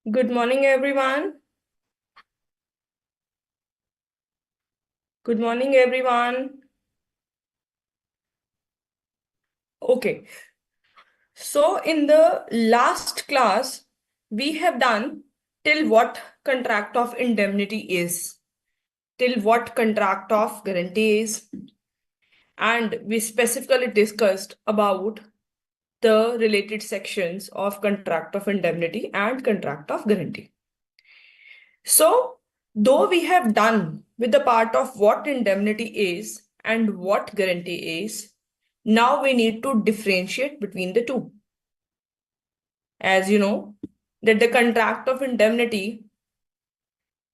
Good morning, everyone. Good morning, everyone. Okay, so in the last class, we have done till what contract of indemnity is, till what contract of guarantee is, and we specifically discussed about the related sections of contract of indemnity and contract of guarantee. So, though we have done with the part of what indemnity is and what guarantee is, now we need to differentiate between the two. As you know, that the contract of indemnity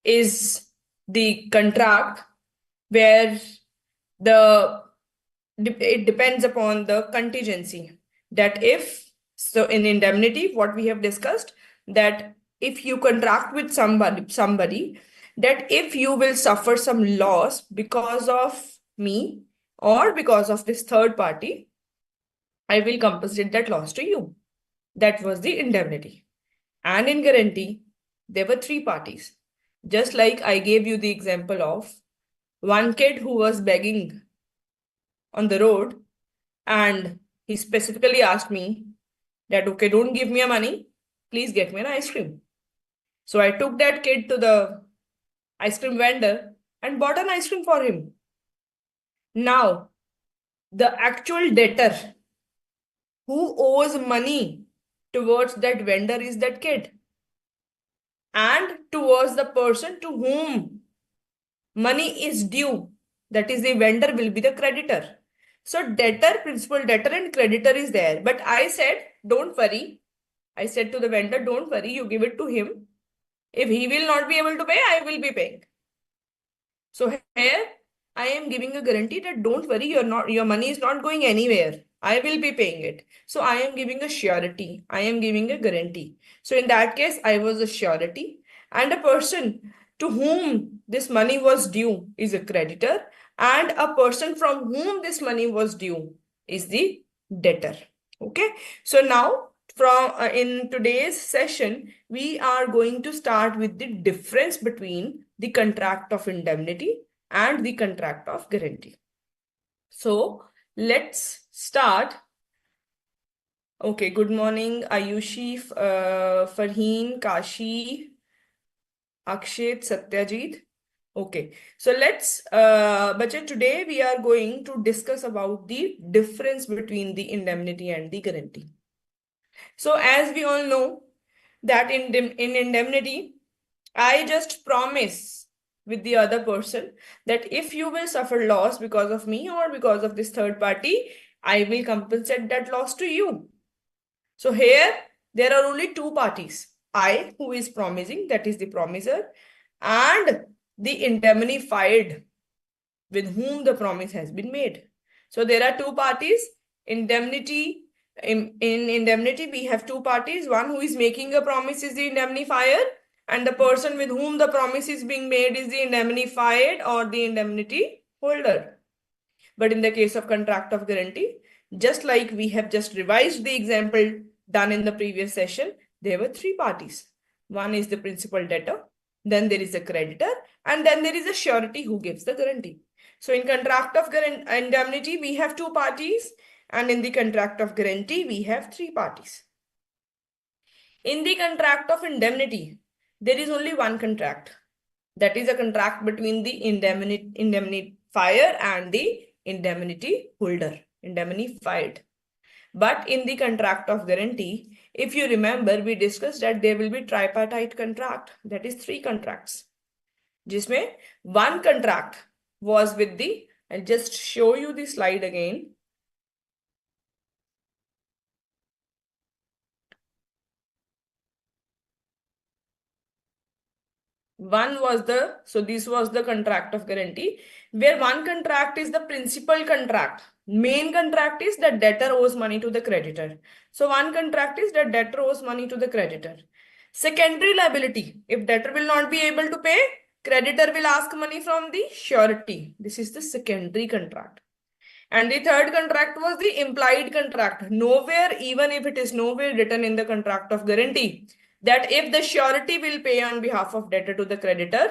is the contract where the it depends upon the contingency. That if so in indemnity, what we have discussed, that if you contract with somebody, that if you will suffer some loss because of me or because of this third party, I will compensate that loss to you. That was the indemnity. And in guarantee, there were three parties. Just like I gave you the example of one kid who was begging on the road, and he specifically asked me that, okay, don't give me a money, please get me an ice cream. So I took that kid to the ice cream vendor and bought an ice cream for him. Now, the actual debtor who owes money towards that vendor is that kid, and towards the person to whom money is due, that is the vendor, will be the creditor. So debtor, principal debtor and creditor is there. But I said, don't worry. I said to the vendor, don't worry, you give it to him. If he will not be able to pay, I will be paying. So here I am giving a guarantee that don't worry, your money is not going anywhere. I will be paying it. So I am giving a surety. I am giving a guarantee. So in that case, I was a surety, and a person to whom this money was due is a creditor, and a person from whom this money was due is the debtor. Okay. So now from in today's session, we are going to start with the difference between the contract of indemnity and the contract of guarantee. So let's start. Okay, good morning, Ayushi, Farheen, Kashi, Akshat, Satyajit. Okay, so let's, Bacha, today we are going to discuss about the difference between the indemnity and the guarantee. So as we all know that in indemnity, I just promise with the other person that if you will suffer loss because of me or because of this third party, I will compensate that loss to you. So here there are only two parties. I, who is promising, that is the promiser, and the indemnified, with whom the promise has been made. So there are two parties. Indemnity, in indemnity, we have two parties. One who is making a promise is the indemnifier, and the person with whom the promise is being made is the indemnified or the indemnity holder. But in the case of contract of guarantee, just like we have just revised the example done in the previous session, there were three parties. One is the principal debtor, then there is a creditor, and then there is a surety who gives the guarantee. So in contract of indemnity, we have two parties, and in the contract of guarantee, we have three parties. In the contract of indemnity, there is only one contract. That is a contract between the indemnifier and the indemnity holder, indemnified. But in the contract of guarantee, if you remember, we discussed that there will be tripartite contract, that is three contracts. जिसमें one contract was with the, I'll just show you the slide again. One was the, so this was the contract of guarantee, where one contract is the principal contract. Main contract is that debtor owes money to the creditor. So one contract is that debtor owes money to the creditor. Secondary liability, if debtor will not be able to pay, creditor will ask money from the surety. This is the secondary contract. And the third contract was the implied contract. Nowhere, even if it is nowhere written in the contract of guarantee, that if the surety will pay on behalf of debtor to the creditor,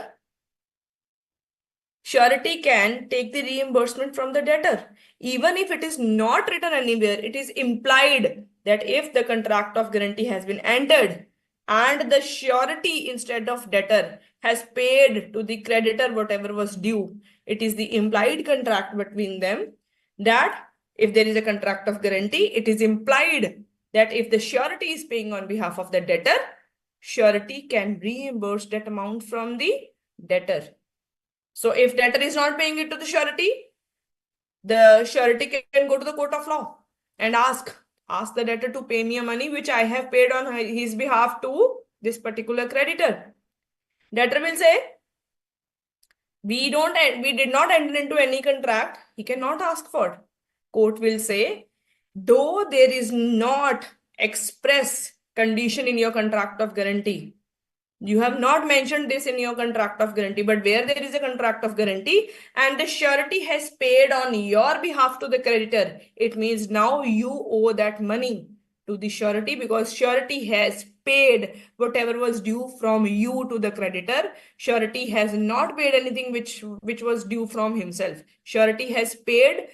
surety can take the reimbursement from the debtor. Even if it is not written anywhere, it is implied that if the contract of guarantee has been entered and the surety instead of debtor has paid to the creditor whatever was due, it is the implied contract between them that if there is a contract of guarantee, it is implied that if the surety is paying on behalf of the debtor, surety can reimburse that amount from the debtor. So if debtor is not paying it to the surety can go to the court of law and ask the debtor to pay me a money which I have paid on his behalf to this particular creditor. Debtor will say, we did not enter into any contract. He cannot ask for. Court will say, though there is not express condition in your contract of guarantee, you have not mentioned this in your contract of guarantee, but where there is a contract of guarantee and the surety has paid on your behalf to the creditor, it means now you owe that money to the surety because surety has paid whatever was due from you to the creditor. Surety has not paid anything which was due from himself. Surety has paid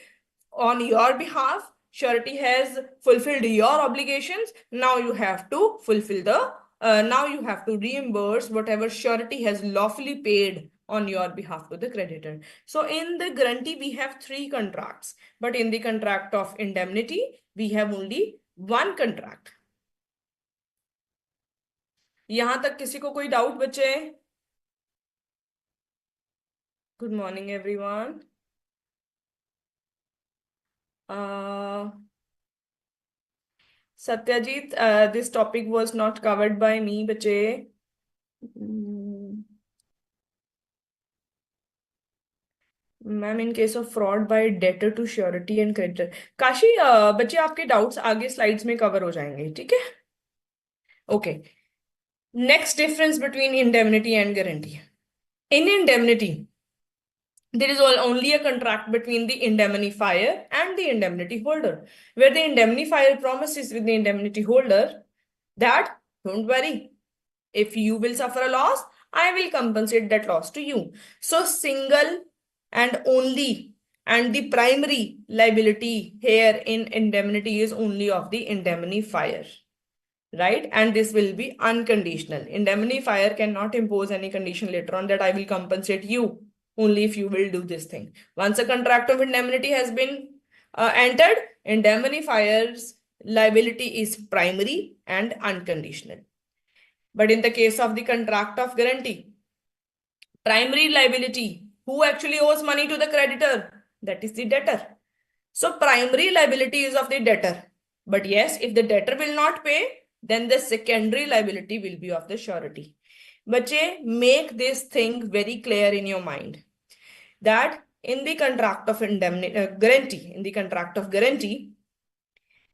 on your behalf. Surety has fulfilled your obligations. Now you have to fulfill the now you have to reimburse whatever surety has lawfully paid on your behalf to the creditor. So in the guarantee, we have 3 contracts, but in the contract of indemnity, we have only 1 contract. यहां तक किसी को कोई doubt बचे? Good morning everyone. Satyajit, this topic was not covered by me, बच्चे. Ma'am in case of fraud by debtor to surety and creditor. Kashi, बच्चे आपके doubts आगे स्लाइड्स में कवर हो जाएंगे, ठीक है? Okay. Next difference between indemnity and guarantee. In indemnity there is only a contract between the indemnifier and the indemnity holder, where the indemnifier promises with the indemnity holder that don't worry, if you will suffer a loss, I will compensate that loss to you. So single and only and the primary liability here in indemnity is only of the indemnifier, right? And this will be unconditional. Indemnifier cannot impose any condition later on that I will compensate you only if you will do this thing. Once a contract of indemnity has been entered, indemnifier's liability is primary and unconditional. But in the case of the contract of guarantee, primary liability, who actually owes money to the creditor? That is the debtor. So primary liability is of the debtor. But yes, if the debtor will not pay, then the secondary liability will be of the surety. Bache, make this thing very clear in your mind that in the contract of guarantee, in the contract of guarantee,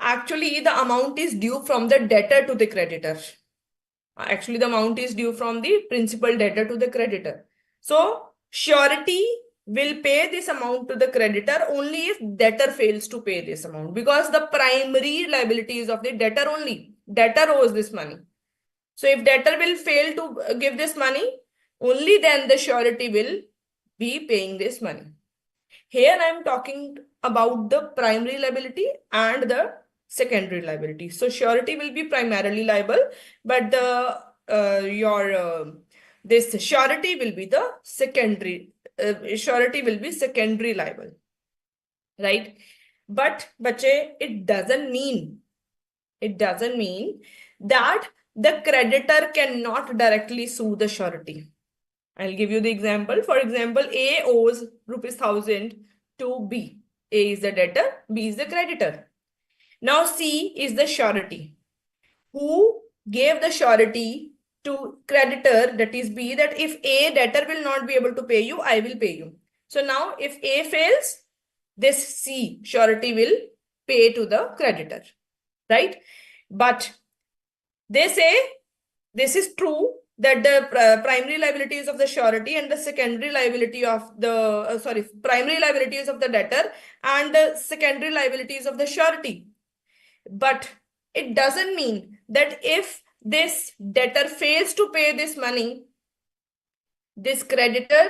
actually the amount is due from the debtor to the creditor. Actually, the amount is due from the principal debtor to the creditor. So surety will pay this amount to the creditor only if debtor fails to pay this amount, because the primary liability is of the debtor only. Debtor owes this money. So if debtor will fail to give this money, only then the surety will be paying this money. Here I am talking about the primary liability and the secondary liability. So surety will be primarily liable, but this surety will be the secondary. Surety will be secondary liable, right? But bache, it doesn't mean that the creditor cannot directly sue the surety. I'll give you the example. For example, A owes ₹1,000 to B. A is the debtor, B is the creditor. Now C is the surety, who gave the surety to creditor, that is B, that if A, debtor, will not be able to pay you, I will pay you. So now if A fails, this C, surety, will pay to the creditor, right? But they say this is true, that the primary liabilities of the surety and the secondary liability of the primary liabilities of the debtor and the secondary liabilities of the surety. But it doesn't mean that if this debtor fails to pay this money, this creditor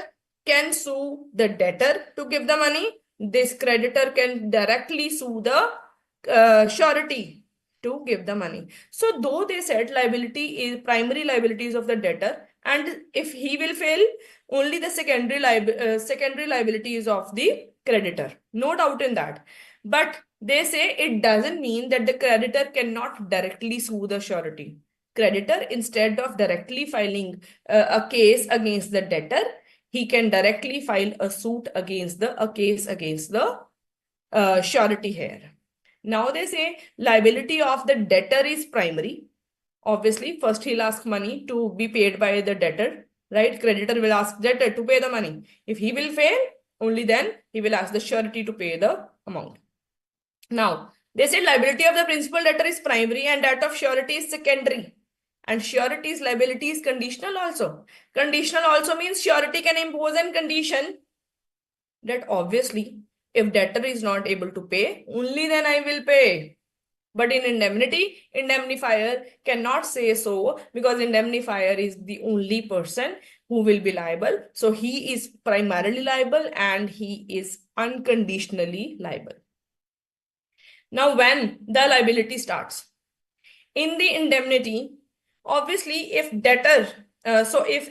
can sue the debtor to give the money. This creditor can directly sue the surety to give the money. So though they said liability is primary liabilities of the debtor, and if he will fail, only the secondary liabilities of the creditor. No doubt in that. But they say it doesn't mean that the creditor cannot directly sue the surety. Creditor, instead of directly filing a case against the debtor, he can directly file a suit against a case against the surety here. Now they say liability of the debtor is primary. Obviously, first he'll ask money to be paid by the debtor, right? Creditor will ask debtor to pay the money. If he will fail, only then he will ask the surety to pay the amount. Now, they say liability of the principal debtor is primary and that of surety is secondary. And surety's liability is conditional also. Conditional also means surety can impose a condition that obviously if debtor is not able to pay, only then I will pay. But in indemnity, indemnifier cannot say so because indemnifier is the only person who will be liable. So he is primarily liable and he is unconditionally liable. Now, when the liability starts? In the indemnity, obviously, if debtor, so if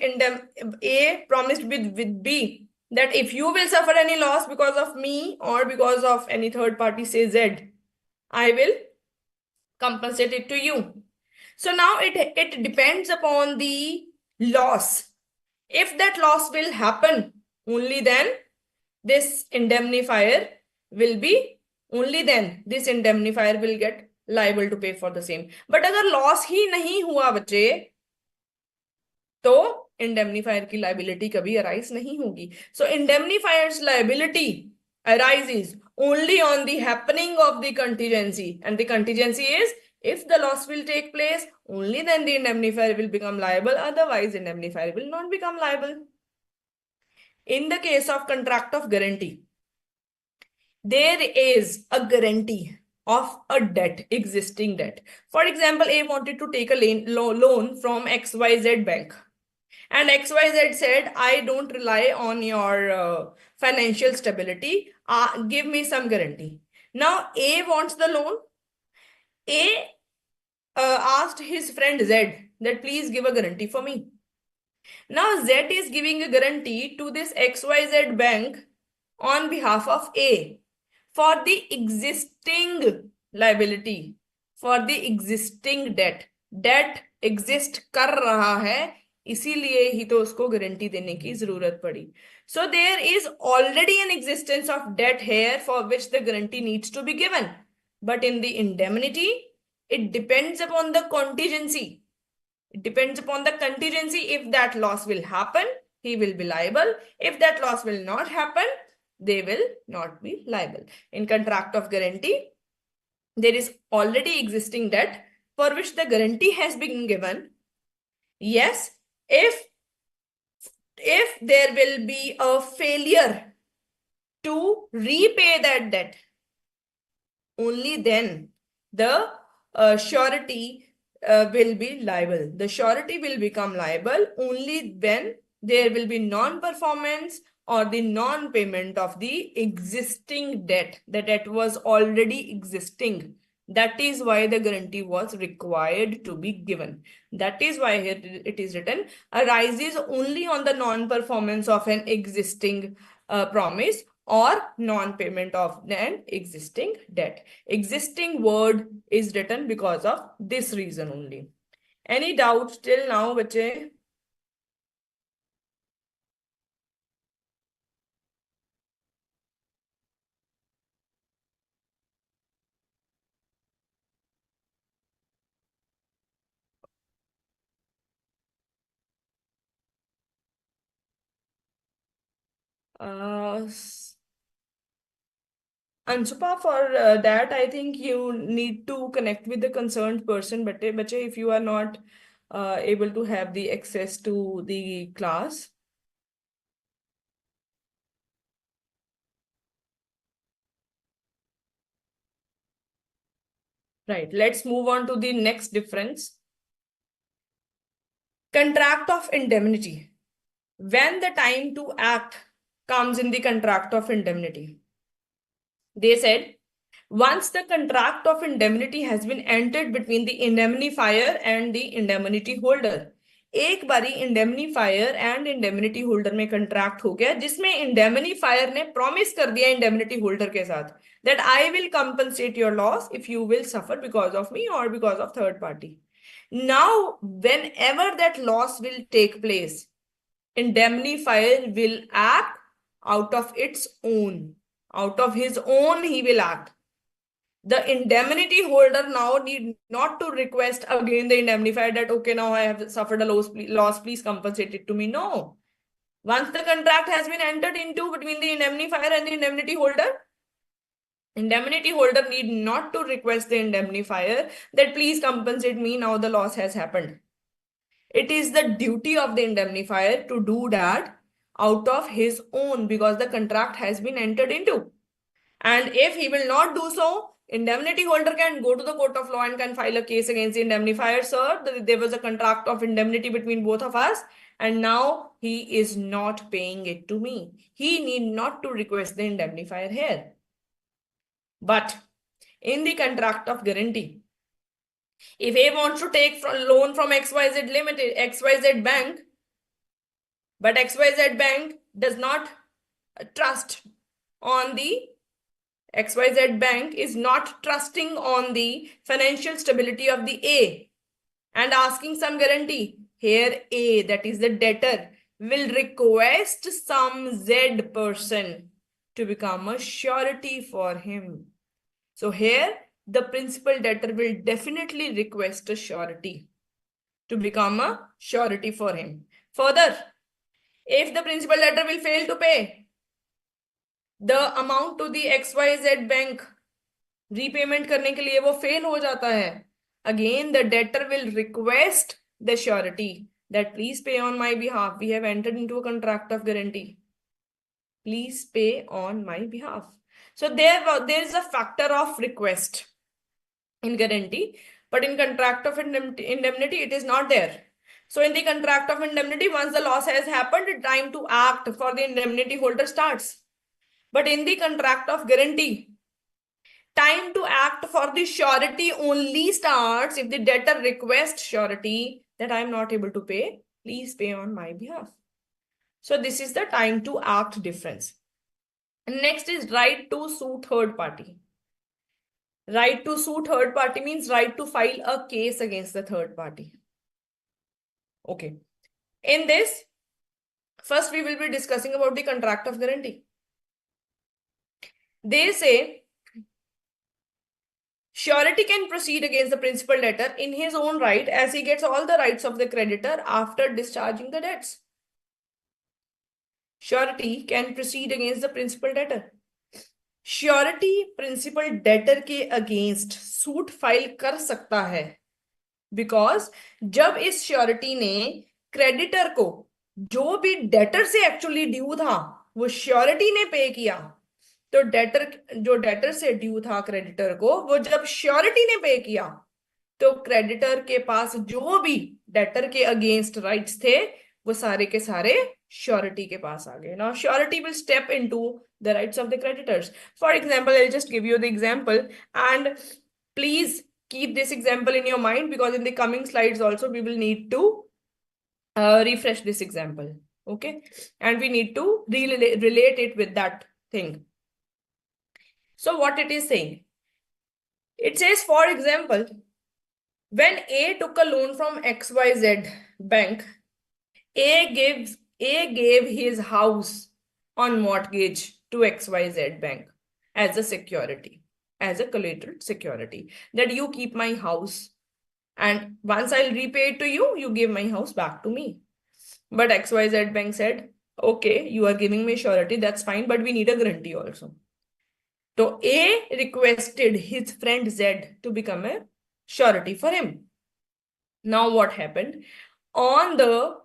A promised with B that if you will suffer any loss because of me or because of any third party, say Z, I will compensate it to you. So now it depends upon the loss. If that loss will happen, only then this indemnifier will be, only then this indemnifier will get liable to pay for the same. But अगर loss ही नहीं हुआ बच्चे, तो indemnifier की liability कभी arise नहीं होगी. So indemnifier's liability arises only on the happening of the contingency, and the contingency is if the loss will take place, only then the indemnifier will become liable, otherwise indemnifier will not become liable. In the case of contract of guarantee, there is a guarantee of a debt, existing debt. For example, A wanted to take a loan from XYZ bank. And XYZ said, I don't rely on your financial stability. Give me some guarantee. Now, A wants the loan. A asked his friend Z that please give a guarantee for me. Now, Z is giving a guarantee to this XYZ bank on behalf of A for the existing liability, for the existing debt. Debt exist कर रहा है, इसीलिए ही तो उसको guarantee देने की जरूरत पड़ी. So there is already an existence of debt here for which the guarantee needs to be given. But in the indemnity, it depends upon the contingency. It depends upon the contingency. If that loss will happen, he will be liable. If that loss will not happen, they will not be liable. In contract of guarantee, there is already existing debt for which the guarantee has been given. Yes, if there will be a failure to repay that debt, only then the surety will be liable. The surety will become liable only when there will be non-performance or the non-payment of the existing debt. The debt was already existing. That is why the guarantee was required to be given. That is why here it is written, arises only on the non-performance of an existing promise or non-payment of an existing debt. Existing word is written because of this reason only. Any doubts till now, bache? Uh, Ansupa, for that, I think you need to connect with the concerned person. But if you are not able to have the access to the class. Right, let's move on to the next difference. Contract of indemnity. When the time to act comes in the contract of indemnity, they said once the contract of indemnity has been entered between the indemnifier and the indemnity holder, एक बारी indemnifier and indemnity holder में contract हो गया जिसमें indemnifier ने promise कर दिया indemnity holder के साथ that I will compensate your loss if you will suffer because of me और because of third party. Now, whenever that loss will take place, indemnifier will act out of its own. Out of his own, he will act. The indemnity holder now need not to request again the indemnifier that, okay, now I have suffered a loss, please compensate it to me. No. Once the contract has been entered into between the indemnifier and the indemnity holder need not to request the indemnifier that please compensate me, now the loss has happened. It is the duty of the indemnifier to do that out of his own because the contract has been entered into. And if he will not do so, indemnity holder can go to the court of law and can file a case against the indemnifier. Sir, there was a contract of indemnity between both of us and now he is not paying it to me. He need not to request the indemnifier here. But in the contract of guarantee, if A wants to take loan from XYZ Limited, XYZ Bank, but XYZ Bank does not trust on the XYZ Bank is not trusting on the financial stability of the A and asking some guarantee. Here A, that is the debtor, will request some Z person to become a surety for him. So here the principal debtor will definitely request a surety to become a surety for him. Further, if the principal debtor will fail to pay the amount to the XYZ bank, repayment करने के लिए वो fail हो जाता है, again the debtor will request the surety that please pay on my behalf. We have entered into a contract of guarantee. Please pay on my behalf. So there is a factor of request in guarantee, but in contract of indemnity, it is not there. So in the contract of indemnity, once the loss has happened, the time to act for the indemnity holder starts. But in the contract of guarantee, time to act for the surety only starts if the debtor requests surety that I am not able to pay, please pay on my behalf. So this is the time to act difference. And next is right to sue third party. Right to sue third party means right to file a case against the third party. Okay. In this, first we will be discussing about the contract of guarantee. They say surety can proceed against the principal debtor in his own right as he gets all the rights of the creditor after discharging the debts. Surety can proceed against the principal debtor. Surety principal debtor के against suit file कर सकता है because जब इस surety ने creditor को जो भी डेटर से एक्चुअली ड्यू था वो श्योरिटी ने पे किया, तो डेटर से ड्यू था क्रेडिटर को, वो जब श्योरिटी ने पे किया तो क्रेडिटर के पास जो भी डेटर के अगेंस्ट राइट्स थे वो सारे के सारे surety के पास आ गए. Now surety will step into the rights of the creditors. For example, I'll just give you the example and please keep this example in your mind because in the coming slides also we will need to refresh this example. Okay, and we need to relate it with that thing. So what it is saying, it says, for example, when A took a loan from XYZ bank, A gave his house on mortgage to XYZ bank as a security, as a collateral security, that you keep my house and once I'll repay it to you, you give my house back to me. But XYZ bank said, okay, you are giving me surety, that's fine, but we need a guarantee also. So A requested his friend Z to become a surety for him. Now what happened? On the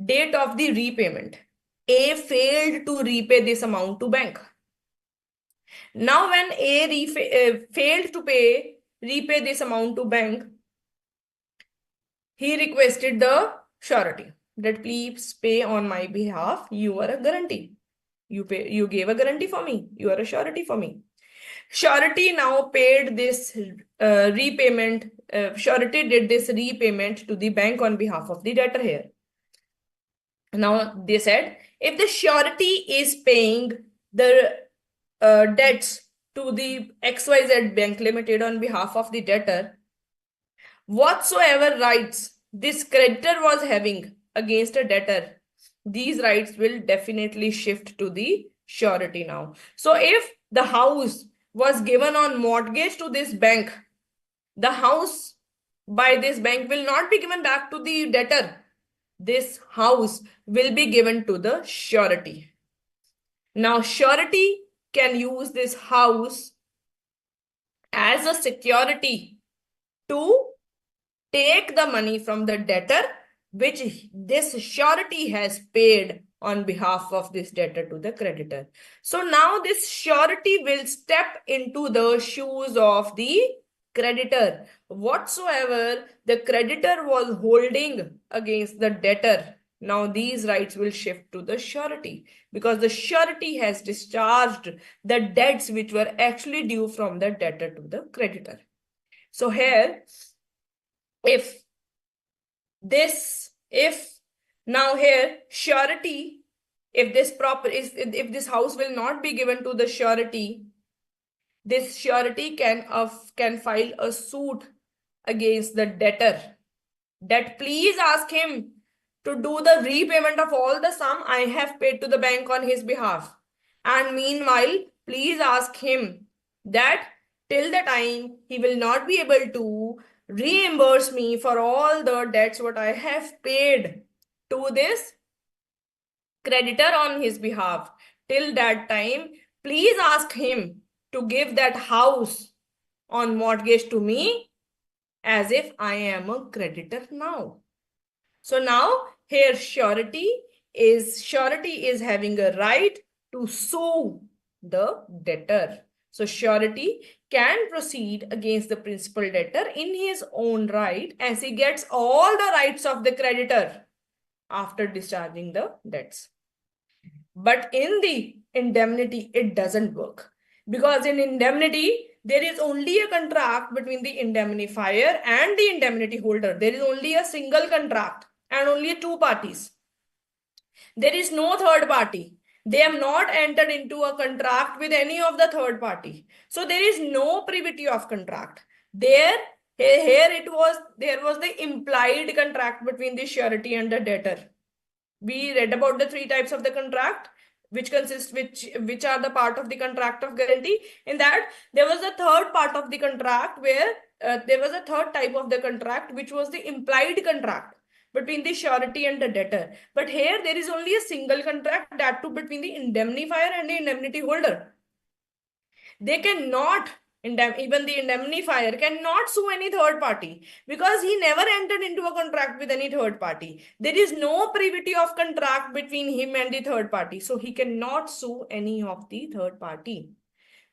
date of the repayment, A failed to repay this amount to bank. Now when A failed to repay this amount to bank, he requested the surety, that please pay on my behalf. You are a guarantee. You gave a guarantee for me. You are a surety for me. Surety now paid this repayment. Surety did this repayment to the bank on behalf of the debtor here. Now they said if the surety is paying the debts to the XYZ Bank Limited on behalf of the debtor, whatsoever rights this creditor was having against a debtor, these rights will definitely shift to the surety now. So if the house was given on mortgage to this bank, the house by this bank will not be given back to the debtor. This house will be given to the surety. Now, surety can use this house as a security to take the money from the debtor, which this surety has paid on behalf of this debtor to the creditor. So now this surety will step into the shoes of the creditor. Whatsoever the creditor was holding against the debtor, now these rights will shift to the surety because the surety has discharged the debts which were actually due from the debtor to the creditor. So here, if now here surety, if this house will not be given to the surety, this surety can file a suit against the debtor that please ask him to do the repayment of all the sum I have paid to the bank on his behalf. And meanwhile, please ask him that till the time he will not be able to reimburse me for all the debts what I have paid to this creditor on his behalf. Till that time, please ask him to give that house on mortgage to me as if I am a creditor now. So now here surety is having a right to sue the debtor. So surety can proceed against the principal debtor in his own right as he gets all the rights of the creditor after discharging the debts. But in the indemnity, it doesn't work. Because in indemnity, there is only a contract between the indemnifier and the indemnity holder. There is only a single contract and only two parties. There is no third party. They have not entered into a contract with any of the third party. So there is no privity of contract. There was the implied contract between the surety and the debtor. We read about the three types of the contract, which are the part of the contract of guarantee. In that, there was a third part of the contract where there was a third type of the contract, which was the implied contract between the surety and the debtor. But here there is only a single contract, that too between the indemnifier and the indemnity holder. They cannot, even the indemnifier cannot sue any third party because he never entered into a contract with any third party. There is no privity of contract between him and the third party. So he cannot sue any of the third party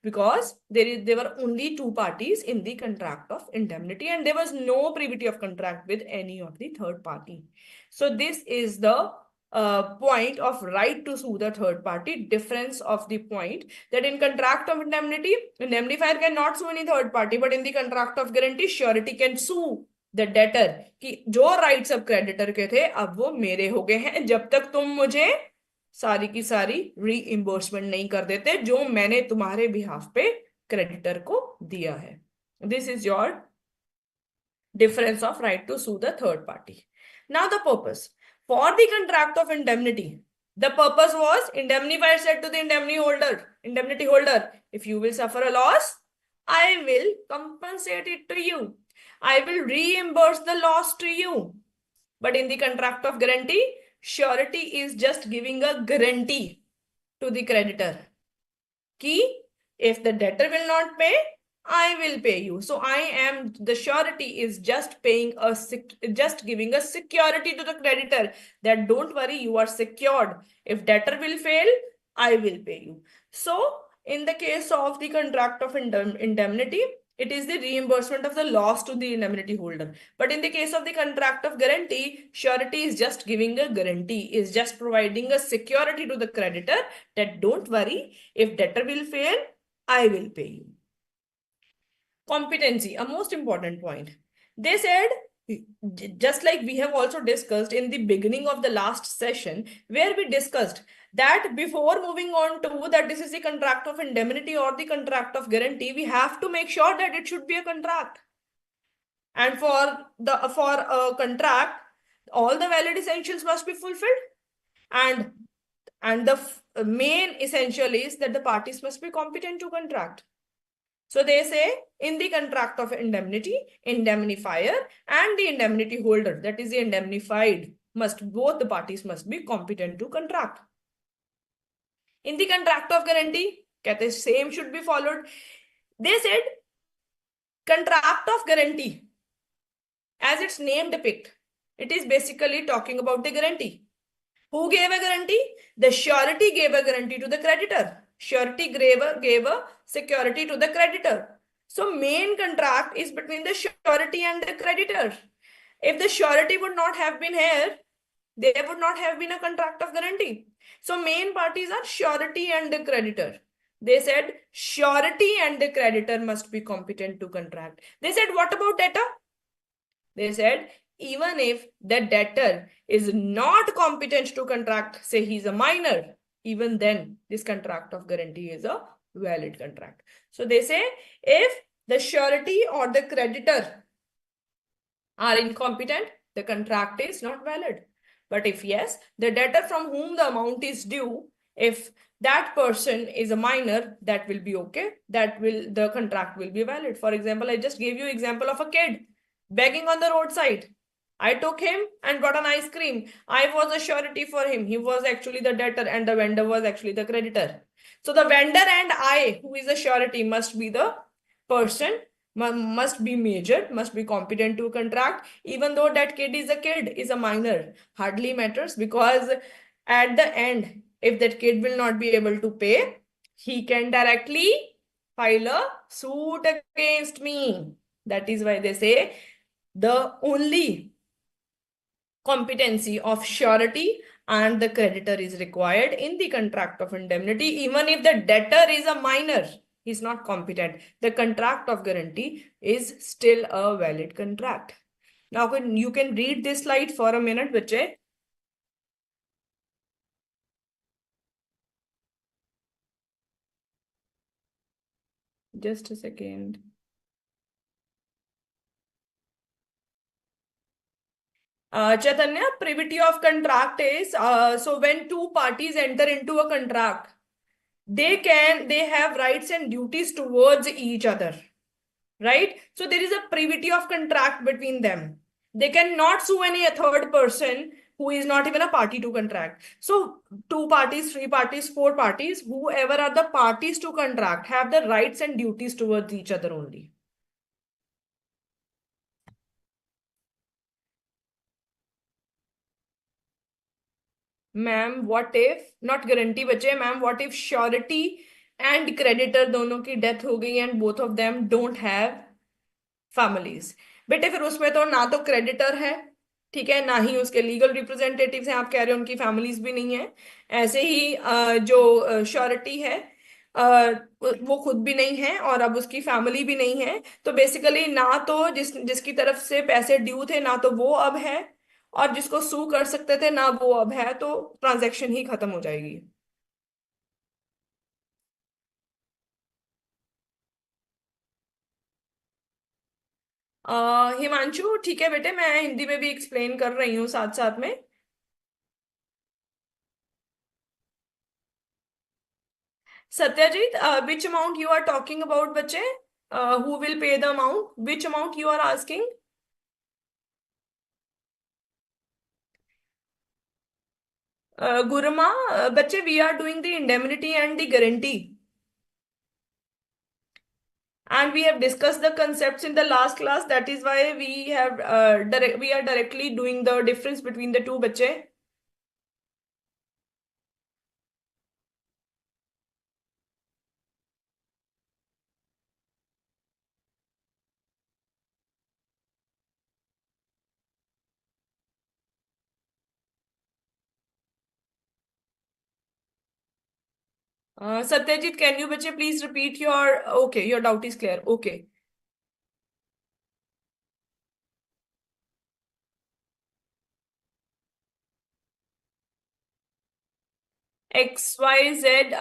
because there were only two parties in the contract of indemnity and there was no privity of contract with any of the third party. So this is the point of right to sue the third party. Difference of the point that in contract of indemnity, indemnifier cannot sue any third party, but in the contract of guarantee, surety can sue the debtor कि जो rights अब creditor के थे अब वो मेरे हो गए हैं जब तक तुम मुझे सारी की सारी रीइंबर्समेंट नहीं कर देते जो मैंने तुम्हारे बिहाफ पे क्रेडिटर को दिया है. This is your difference of right to sue the third party. Now the purpose. For the contract of indemnity, the purpose was indemnifier said to the indemnity holder, if you will suffer a loss, I will compensate it to you. I will reimburse the loss to you. But in the contract of guarantee, surety is just giving a guarantee to the creditor. Ki if the debtor will not pay, I will pay you. So the surety is just giving a security to the creditor that don't worry, you are secured. If debtor will fail, I will pay you. So in the case of the contract of indemnity, It is the reimbursement of the loss to the indemnity holder. But in the case of the contract of guarantee, surety is just giving a guarantee, is just providing a security to the creditor that don't worry, if debtor will fail, I will pay you. Competency, a most important point. They said, just like we have also discussed in the beginning of the last session, where we discussed that before moving on to that this is the contract of indemnity or the contract of guarantee, we have to make sure that it should be a contract. And for a contract, all the valid essentials must be fulfilled. And the main essential is that the parties must be competent to contract. So they say in the contract of indemnity, indemnifier and the indemnity holder, that is the indemnified, both the parties must be competent to contract. In the contract of guarantee, कहते same should be followed. They said contract of guarantee, as its name depict, it is basically talking about the guarantee. Who gave a guarantee? The surety gave a guarantee to the creditor. Surety gave a security to the creditor. So main contract is between the surety and the creditor. If the surety would not have been here, there would not have been a contract of guarantee. So main parties are surety and the creditor. They said surety and the creditor must be competent to contract. They said, what about debtor? They said, even if the debtor is not competent to contract, say he's a minor, even then this contract of guarantee is a valid contract. So they say, if the surety or the creditor are incompetent, the contract is not valid. But if yes, the debtor from whom the amount is due, if that person is a minor, that will be okay. The contract will be valid. For example, I just gave you example of a kid begging on the roadside. I took him and got an ice cream. I was a surety for him. He was actually the debtor and the vendor was actually the creditor. So the vendor and I, who is a surety, must be the person, must be measured, must be competent to contract, even though that kid, is a minor. Hardly matters, because at the end, if that kid will not be able to pay, he can directly file a suit against me. That is why they say the only competency of surety and the creditor is required in the contract of indemnity. Even if the debtor is a minor, he's not competent, the contract of guarantee is still a valid contract. Now you can read this slide for a minute, bache. Just a second. Chaitanya, privity of contract is, so when two parties enter into a contract, they have rights and duties towards each other, right? So there is a privity of contract between them. They cannot sue any third person who is not even a party to contract. So 2 parties, 3 parties, 4 parties, whoever are the parties to contract, have the rights and duties towards each other only. Ma'am, what if, not guarantee बचे ma'am, what if surety and creditor दोनों की death हो गई and both of them don't have families? बेटे फिर उसमें तो ना तो क्रेडिटर है, ठीक है, ना ही उसके लीगल रिप्रेजेंटेटिव्स हैं, आप कह रहे हो उनकी फैमिलीज भी नहीं है। ऐसे ही जो श्योरिटी है, वो खुद भी नहीं है और अब उसकी फैमिली भी नहीं है। तो बेसिकली ना तो जिसकी तरफ से पैसे ड्यू थे, ना तो वो अब है, और जिसको सू कर सकते थे ना वो अब है, तो ट्रांजैक्शन ही खत्म हो जाएगी। हिमांशु, ठीक है बेटे, मैं हिंदी में भी एक्सप्लेन कर रही हूँ साथ साथ में। Satyajit, which amount you are talking about, बच्चे? Who will pay the amount? Which amount you are asking? Guruma, बच्चे, we are doing the indemnity and the guarantee. And we have discussed the concepts in the last class. That is why we are directly doing the difference between the two, बच्चे. Satyajit, can you बच्चे please repeat your okay, your doubt is clear. Okay. XYZ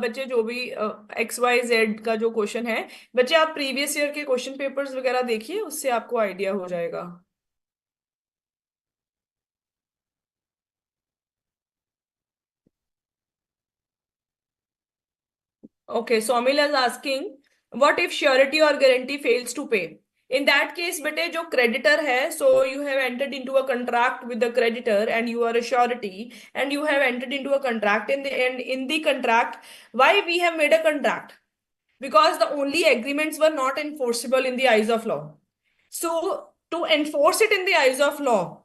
बच्चे जो भी XYZ का जो question है, बच्चे आप प्रीवियस ईयर के क्वेश्चन पेपर्स वगैरह देखिए, उससे आपको आइडिया हो जाएगा. Okay, Somil is asking, what if surety or guarantee fails to pay? In that case, bete jo creditor hai, so you have entered into a contract with the creditor and you are a surety and you have entered into a contract. In the contract, why we have made a contract? Because the only agreements were not enforceable in the eyes of law. So to enforce it in the eyes of law,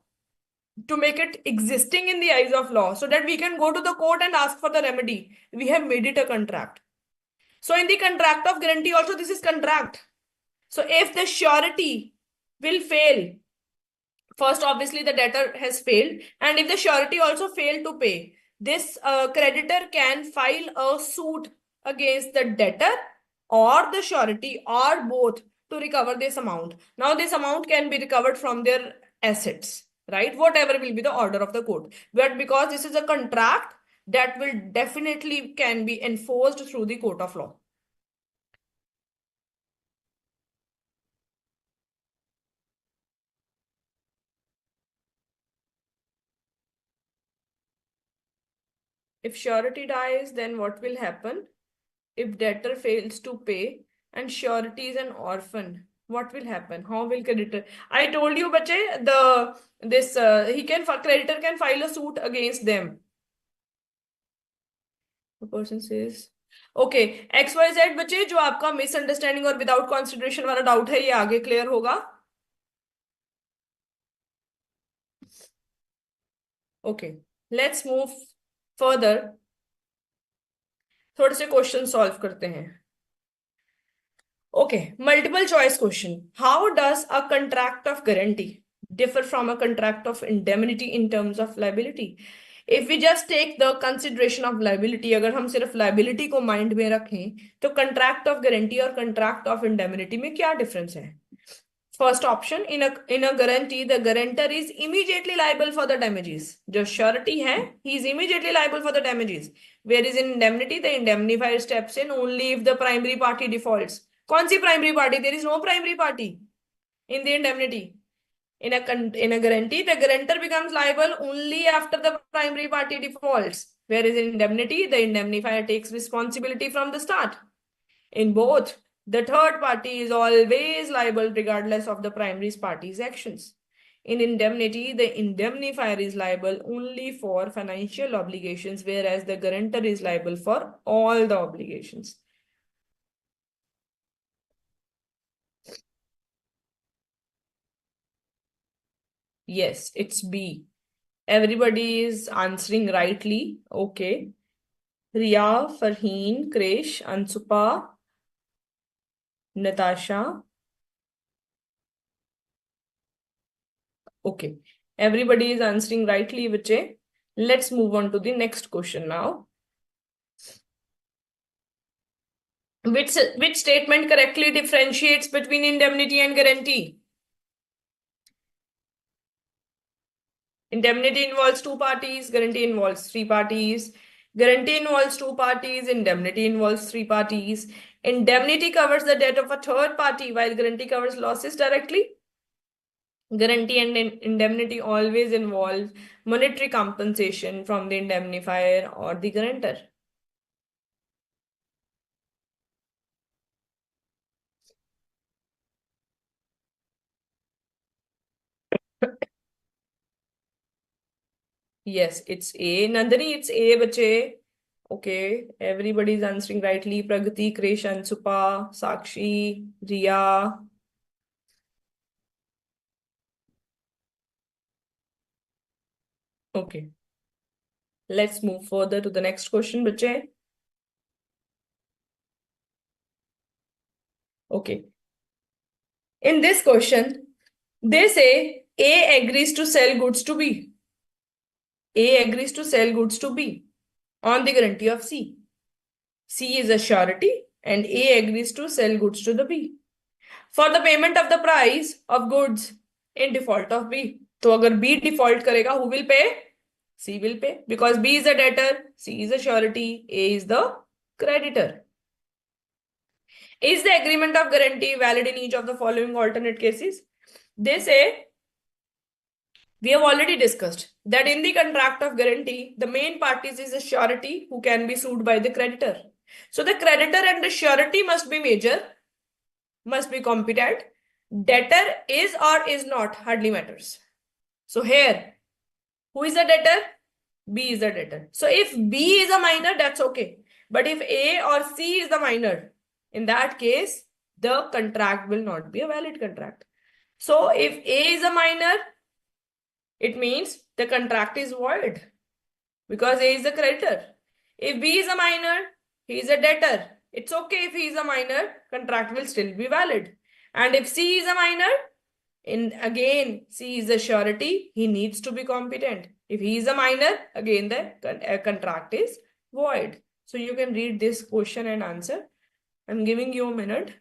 to make it existing in the eyes of law, so that we can go to the court and ask for the remedy, we have made it a contract. So in the contract of guarantee also, this is contract. So if the surety will fail, first obviously the debtor has failed, and if the surety also failed to pay, this creditor can file a suit against the debtor or the surety or both to recover this amount. Now this amount can be recovered from their assets, right? Whatever will be the order of the court. But because this is a contract, that will definitely can be enforced through the court of law. If surety dies, then what will happen? If debtor fails to pay and surety is an orphan, what will happen? How will creditor? I told you, bache, creditor can file a suit against them. The person says, okay, XYZ बच्चे जो आपका misunderstanding और without consideration वाला doubt है, ये आगे clear होगा. Okay, let's move further. थोड़े से क्वेश्चन सॉल्व करते हैं. Okay, multiple choice question. How does a contract of guarantee differ from a contract of indemnity in terms of liability? If we just take the consideration of liability, अगर हम सिर्फ liability को mind में रखें, तो contract of guarantee और contract of indemnity में क्या difference है? First option, in a guarantee, the guarantor is immediately liable for the damages. जो surety है, he is immediately liable for the damages. Whereas in indemnity, the indemnifier steps in only if the primary party defaults. कौन सी primary party? There is no primary party in the indemnity. In a guarantee, the guarantor becomes liable only after the primary party defaults. Whereas in indemnity, the indemnifier takes responsibility from the start. In both, the third party is always liable regardless of the primary party's actions. In indemnity, the indemnifier is liable only for financial obligations, whereas the guarantor is liable for all the obligations. Yes, it's B. Everybody is answering rightly. Okay. Riya, Farheen, Krish, Ansupa, Natasha. Okay. Everybody is answering rightly, Vijay. Let's move on to the next question now. Which statement correctly differentiates between indemnity and guarantee? Indemnity involves two parties, guarantee involves three parties. Guarantee involves two parties, indemnity involves three parties. Indemnity covers the debt of a third party, while guarantee covers losses directly. Guarantee and indemnity always involve monetary compensation from the indemnifier or the guarantor. Yes, it's A. Nandini, it's A, bache. Okay, everybody is answering rightly. Pragati, Krish, Ansupa, Sakshi, Riya. Okay. Let's move further to the next question, bache. Okay. In this question, they say A agrees to sell goods to B. A agrees to sell goods to B on the guarantee of C. C is a surety and A agrees to sell goods to the B for the payment of the price of goods in default of B. तो अगर B default करेगा, who will pay? C will pay because B is a debtor, C is a surety, A is the creditor. Is the agreement of guarantee valid in each of the following alternate cases? They say, we have already discussed that in the contract of guarantee, the main parties is a surety who can be sued by the creditor. So the creditor and the surety must be major, must be competent. Debtor is or is not hardly matters. So here, who is a debtor? B is a debtor. So if B is a minor, that's okay. But if A or C is the minor, in that case, the contract will not be a valid contract. So if A is a minor, it means the contract is void because A is the creditor. If B is a minor, he is a debtor. It's okay if he is a minor, contract will still be valid. And if C is a minor, again, C is a surety, he needs to be competent. If he is a minor, again the contract is void. So you can read this question and answer. I'm giving you a minute.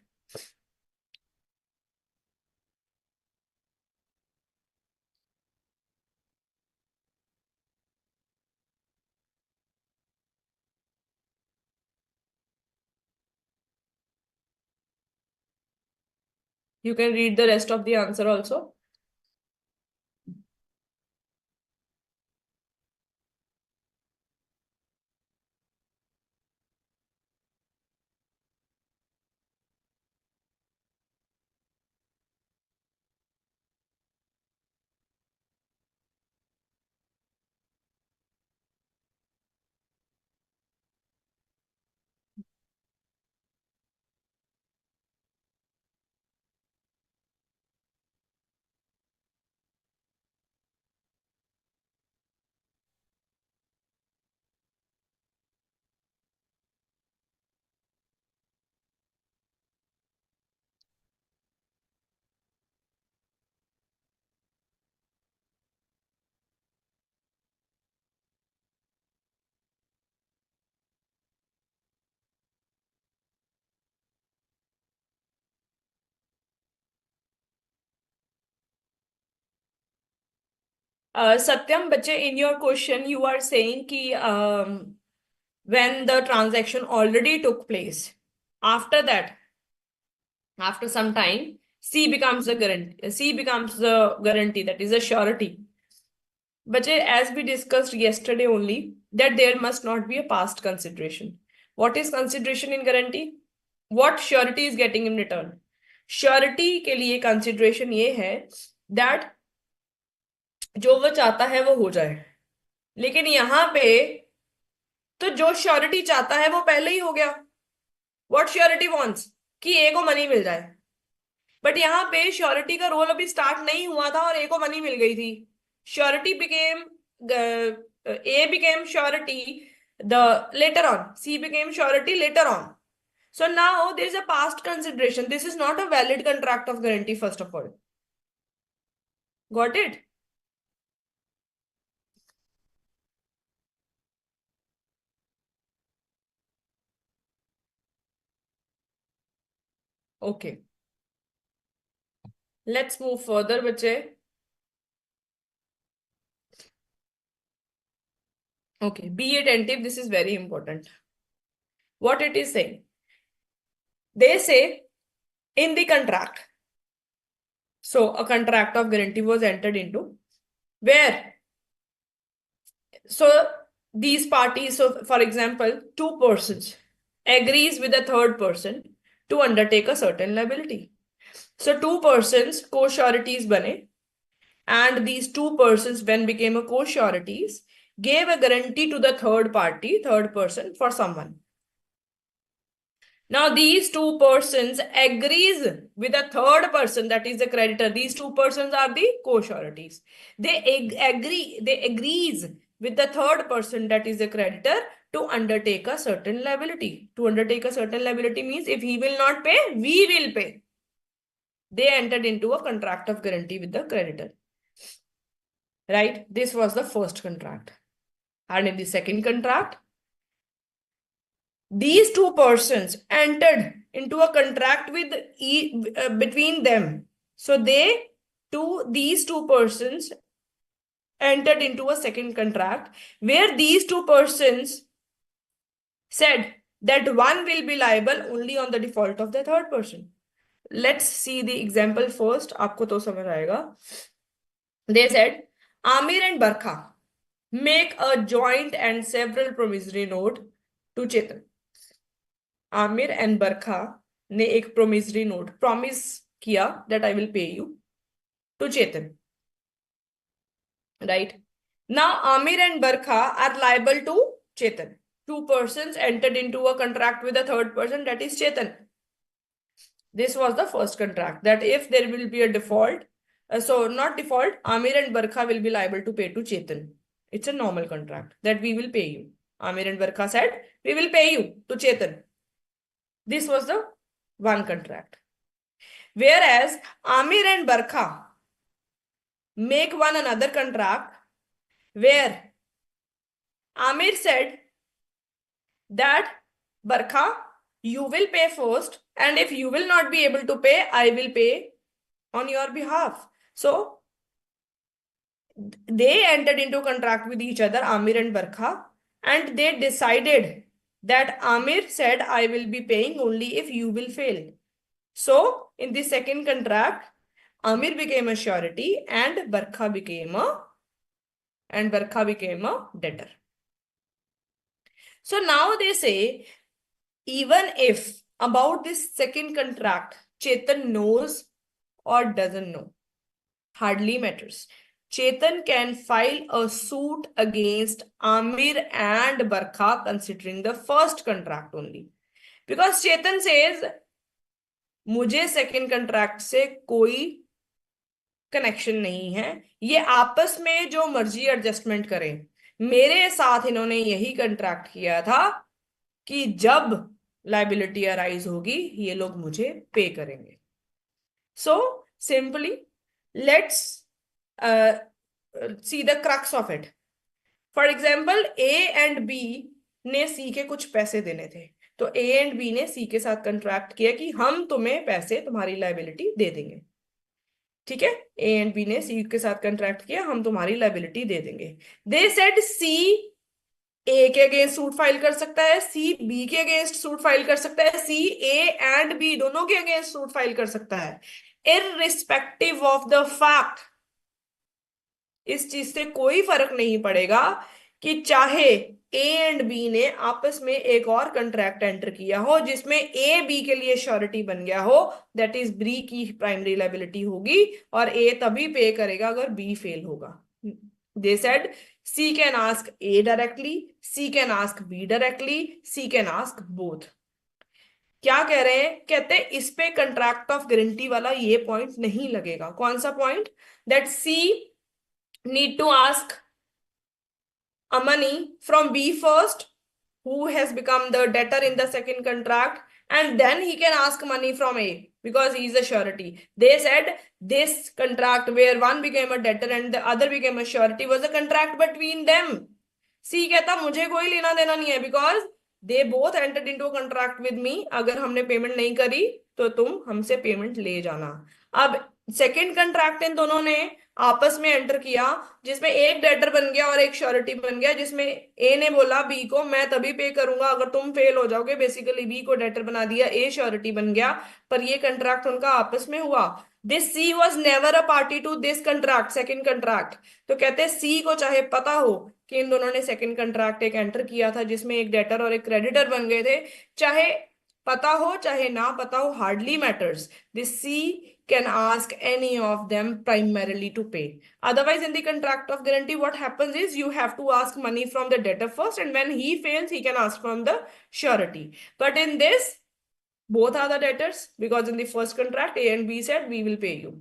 You can read the rest of the answer also. Satyam, bache, in your question, you are saying ki when the transaction already took place, after that, after some time, C becomes the guarantee. C becomes the guarantee, that is a surety. But as we discussed yesterday only, that there must not be a past consideration. What is consideration in guarantee? What surety is getting in return? Surety के लिए consideration ये है that जो वो चाहता है वो हो जाए, लेकिन यहाँ पे तो जो श्योरिटी चाहता है वो पहले ही हो गया. व्हाट श्योरिटी वांट्स कि ए को मनी मिल जाए, बट यहाँ पे श्योरिटी का रोल अभी स्टार्ट नहीं हुआ था और ए को मनी मिल गई थी. Surety became a became surety the later on, C became surety later on. So now there is a past consideration. This is not a valid contract of guarantee, first of all. Got it? Okay. Let's move further, bache. Okay, be attentive. This is very important. What it is saying? They say in the contract. So a contract of guarantee was entered into where, so these parties, so for example, two persons agrees with a third person to undertake a certain liability. So two persons co-sureties bane, and these two persons when became a co-sureties gave a guarantee to the third party, third person for someone. Now these two persons agrees with a third person, that is the creditor. These two persons are the co-sureties. They agrees with the third person, that is the creditor, to undertake a certain liability. To undertake a certain liability means if he will not pay, we will pay. They entered into a contract of guarantee with the creditor. Right? This was the first contract. And in the second contract, these two persons entered into a contract with between them. So these two persons entered into a second contract where these two persons said that one will be liable only on the default of the third person. Let's see the example first. आपको तो समझ आएगा. They said Amir and Barkha make a joint and several promissory note to Chetan. Aamir and Barkha ने एक promissory note promise किया that I will pay you to Chetan, right. Now Aamir and Barkha are liable to Chetan. Two persons entered into a contract with a third person, that is Chetan. This was the first contract, that if there will be a default, so not default, Amir and Barkha will be liable to pay to Chetan. It's a normal contract that we will pay you. Amir and Barkha said, we will pay you to Chetan. This was the one contract. Whereas Amir and Barkha make one another contract where Amir said that Barkha, you will pay first, and if you will not be able to pay, I will pay on your behalf. So they entered into contract with each other, Amir and Barkha, and they decided that Amir said, I will be paying only if you will fail. So in the second contract, Amir became a surety and Barkha became a debtor. So now they say, even if about this second contract, Chetan knows or doesn't know, hardly matters. Chetan can file a suit against Amir and Barkha considering the first contract only. Because Chetan says, मुझे second contract से कोई connection नहीं है, ये आपस में जो मर्जी एडजस्टमेंट करें, मेरे साथ इन्होंने यही कंट्रैक्ट किया था कि जब लाइबिलिटी अराइज होगी ये लोग मुझे पे करेंगे. So simply let's see the crux of it. For example A and B ने सी के कुछ पैसे देने थे, तो ए एंड बी ने सी के साथ कंट्रैक्ट किया कि हम तुम्हें पैसे, तुम्हारी लाइबिलिटी दे देंगे. ठीक है, ए एंड बी ने सी के साथ कंट्रैक्ट किया, हम तुम्हारी लाइबिलिटी दे देंगे. दे सेड सी ए के अगेंस्ट सूट फाइल कर सकता है, सी बी के अगेंस्ट सूट फाइल कर सकता है, सी ए एंड बी दोनों के अगेंस्ट सूट फाइल कर सकता है, इररिस्पेक्टिव ऑफ द फैक्ट. इस चीज से कोई फर्क नहीं पड़ेगा कि चाहे ए एंड बी ने आपस में एक और कंट्रैक्ट एंटर किया हो जिसमें ए बी के लिए श्योरिटी बन गया हो, दैट इज बी की प्राइमरी लाइबिलिटी होगी और ए तभी पे करेगा अगर बी फेल होगा. They said C can ask A directly, C can ask B directly, C can ask both. क्या कह रहे हैं? कहते हैं इस पे कंट्रैक्ट ऑफ गारंटी वाला ये पॉइंट नहीं लगेगा. कौन सा point? That C need to ask a money from B first, who has become the debtor in the second contract, and then he can ask money from A because he is a surety. They said this contract where one became a debtor and the other became a surety was a contract between them. C कहता मुझे कोई लेना देना नहीं है because they both entered into a contract with me. अगर हमने payment नहीं करी तो तुम हमसे पेमेंट ले जाना. अब सेकेंड कंट्रैक्ट इन दोनों ने आपस में एंटर किया जिसमें एक डेटर बन गया और एक श्योरिटी बन गया, जिसमें ए ने बोला बी को मैं तभी पे करूंगा अगर तुम फेल हो जाओगे. बेसिकली बी को डेटर बना दिया, ए श्योरिटी बन गया, पर ये कंट्रैक्ट उनका आपस में हुआ. This C was never a party to this contract, second contract. तो कहते हैं सी को चाहे पता हो कि इन दोनों ने सेकेंड कंट्रैक्ट एक एंटर किया था जिसमें एक डेटर और एक क्रेडिटर बन गए थे, चाहे पता हो चाहे ना पता हो, hardly matters. This C can ask any of them primarily to pay. Otherwise, in the contract of guarantee, what happens is you have to ask money from the debtor first, and when he fails, he can ask from the surety. But in this, both are the debtors because in the first contract, A and B said we will pay you.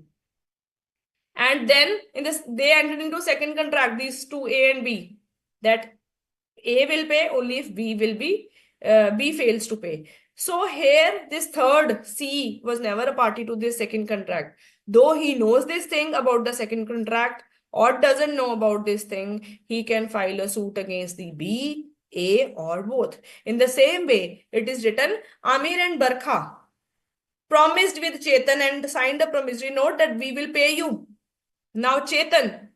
And then in this, they entered into second contract, these two A and B, that A will pay only if B fails to pay. So here this third C was never a party to this second contract. Though he knows this thing about the second contract or doesn't know about this thing, he can file a suit against the B A or both. In the same way, it is written Amir and Barkha promised with Chetan and signed a promissory note that we will pay you. Now Chetan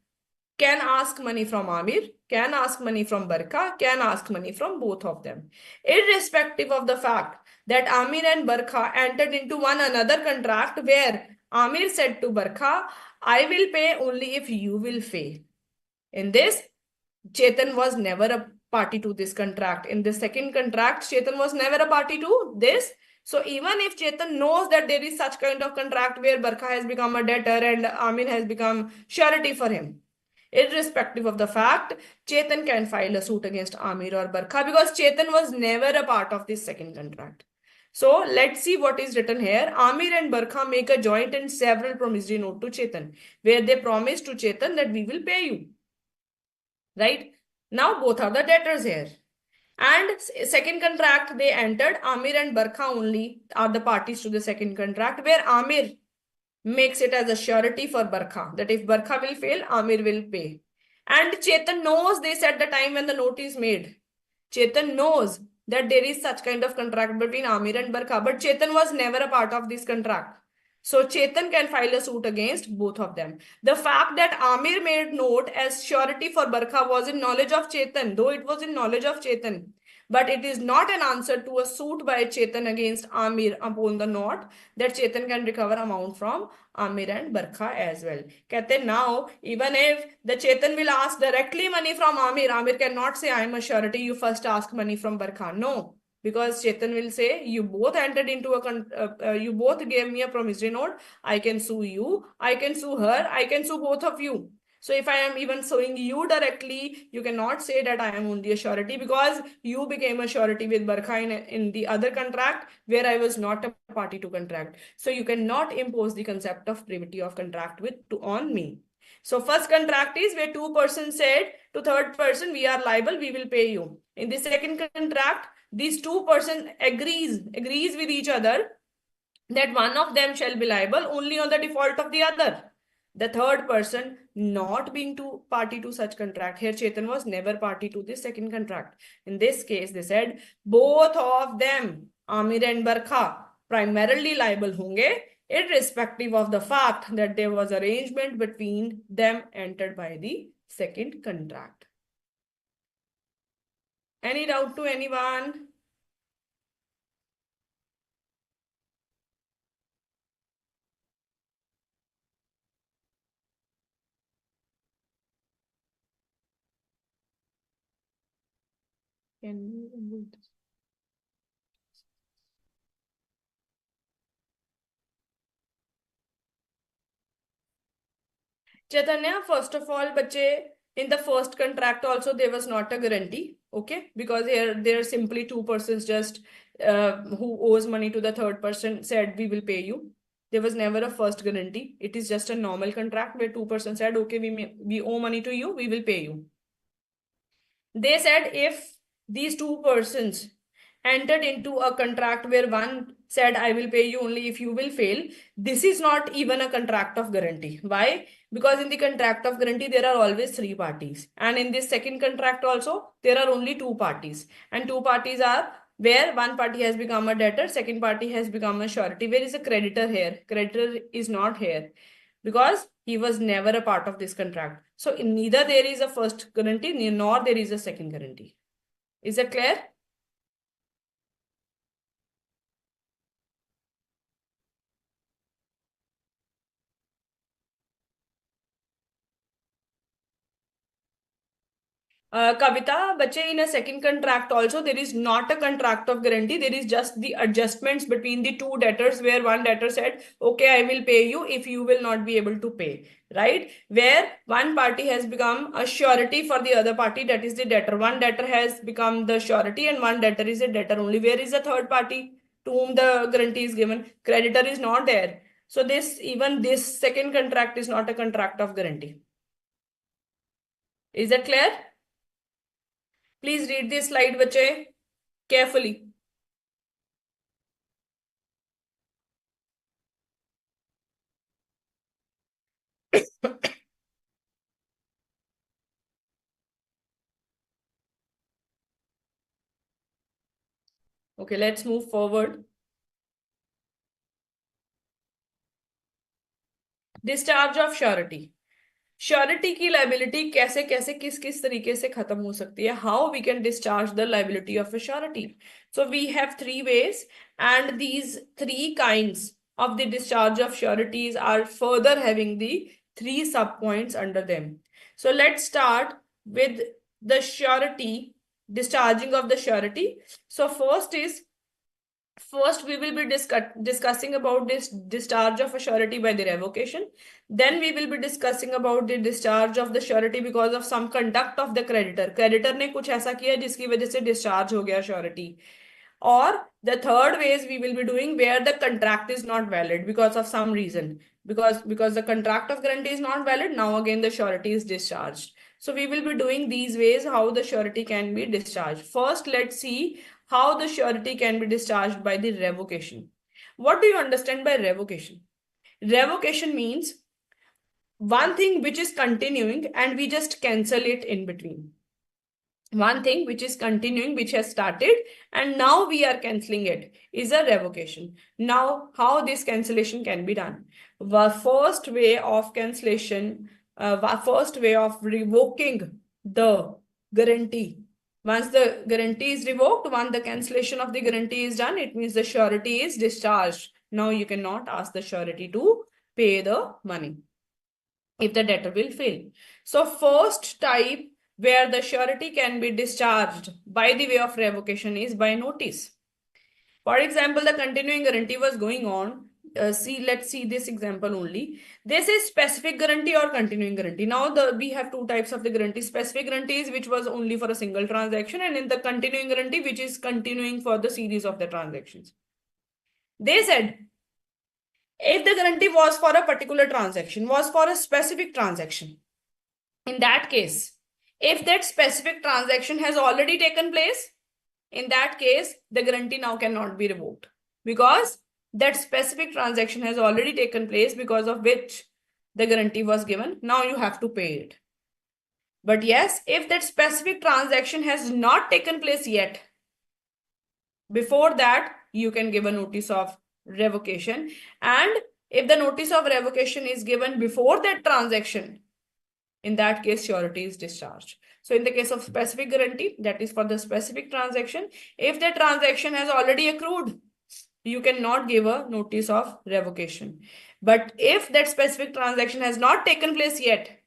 can ask money from Amir, can ask money from Barkha, can ask money from both of them. Irrespective of the fact that Amir and Barkha entered into one another contract where Amir said to Barkha, I will pay only if you will pay. In this, Chetan was never a party to this contract. In the second contract, Chetan was never a party to this. So even if Chetan knows that there is such kind of contract where Barkha has become a debtor and Amir has become surety for him, irrespective of the fact, Chetan can file a suit against Amir or Barkha because Chetan was never a part of this second contract. So let's see what is written here. Amir and Barkha make a joint and several promissory note to Chetan, where they promise to Chetan that we will pay you. Right? Now both are the debtors here. And second contract they entered, Amir and Barkha only are the parties to the second contract, where Amir makes it as a surety for Barkha, that if Barkha will fail, Amir will pay. And Chetan knows this at the time when the note is made. Chetan knows that there is such kind of contract between Amir and Barkha, but Chetan was never a part of this contract. So Chetan can file a suit against both of them. The fact that Amir made note as surety for Barkha was in knowledge of Chetan, though it was in knowledge of Chetan. But it is not an answer to a suit by Chetan against Amir upon the note that Chetan can recover amount from Amir and Barkha as well. कहते now, even if the Chetan will ask directly money from Amir, Amir cannot say I am a surety, you first ask money from Barkha. No, because Chetan will say you both entered into you both gave me a promissory note. I can sue you, I can sue her, I can sue both of you. So if I am even suing you directly, you cannot say that I am only a surety because you became a surety with Barkha in the other contract where I was not a party to contract. So you cannot impose the concept of privity of contract on me. So first contract is where two persons said to third person, we are liable, we will pay you. In the second contract, these two persons agrees with each other that one of them shall be liable only on the default of the other. The third person not being to party to such contract. Here Chetan was never party to this second contract. In this case, they said both of them, Amir and Barkha, primarily liable honge, irrespective of the fact that there was arrangement between them entered by the second contract. Any doubt to anyone? Can you Chaitanya, first of all, bache, in the first contract also there was not a guarantee, okay? Because here there are simply two persons just who owes money to the third person said we will pay you. There was never a first guarantee. It is just a normal contract where two persons said, okay, we owe money to you, we will pay you. They said if these two persons entered into a contract where one said, I will pay you only if you will fail, this is not even a contract of guarantee. Why? Because in the contract of guarantee, there are always three parties. And in this second contract also, there are only two parties. And two parties are where one party has become a debtor, second party has become a surety. Where is a creditor here? Creditor is not here because he was never a part of this contract. So neither there is a first guarantee nor there is a second guarantee. Is that clear? Kavita, bache, in a second contract also, there is not a contract of guarantee. There is just the adjustments between the two debtors where one debtor said, okay, I will pay you if you will not be able to pay, right? Where one party has become a surety for the other party, that is the debtor. One debtor has become the surety and one debtor is a debtor only. Where is the third party to whom the guarantee is given? Creditor is not there. So even this second contract is not a contract of guarantee. Is that clear? Please read this slide, bache, carefully. Okay, let's move forward. Discharge of surety. Surety की liability कैसे कैसे किस किस तरीके से खत्म हो सकती है, how we can discharge the liability of a surety. So we have three ways and these three kinds of the discharge of sureties are further having the three sub points under them. So let's start with the surety, discharging of the surety. So first we will be discussing about this discharge of a surety by the revocation. Then we will be discussing about the discharge of the surety because of some conduct of the creditor. Creditor ने कुछ ऐसा किया जिसकी वजह से discharge हो गया surety. Or the third ways we will be doing where the contract is not valid because of some reason. Because the contract of guarantee is not valid, now again the surety is discharged. So we will be doing these ways how the surety can be discharged. First, let's see how the surety can be discharged by the revocation. What do you understand by revocation? Revocation means one thing which is continuing and we just cancel it in between. One thing which is continuing, which has started and now we are cancelling it, is a revocation. Now, how this cancellation can be done? The first way of cancellation, first way of revoking the guarantee. Once the guarantee is revoked, once the cancellation of the guarantee is done, it means the surety is discharged. Now you cannot ask the surety to pay the money if the debtor will fail. So first type where the surety can be discharged by the way of revocation is by notice. For example, the continuing guarantee was going on. Let's see this example only. This is specific guarantee or continuing guarantee. Now we have two types of the guarantee. Specific guarantees which was only for a single transaction, and in the continuing guarantee which is continuing for the series of the transactions. They said if the guarantee was for a particular transaction, was for a specific transaction, in that case, if that specific transaction has already taken place, in that case, the guarantee now cannot be revoked because that specific transaction has already taken place because of which the guarantee was given. Now you have to pay it. But yes, if that specific transaction has not taken place yet, before that, you can give a notice of revocation. And if the notice of revocation is given before that transaction, in that case, surety is discharged. So in the case of specific guarantee, that is for the specific transaction, if the transaction has already accrued, you cannot give a notice of revocation. But if that specific transaction has not taken place yet,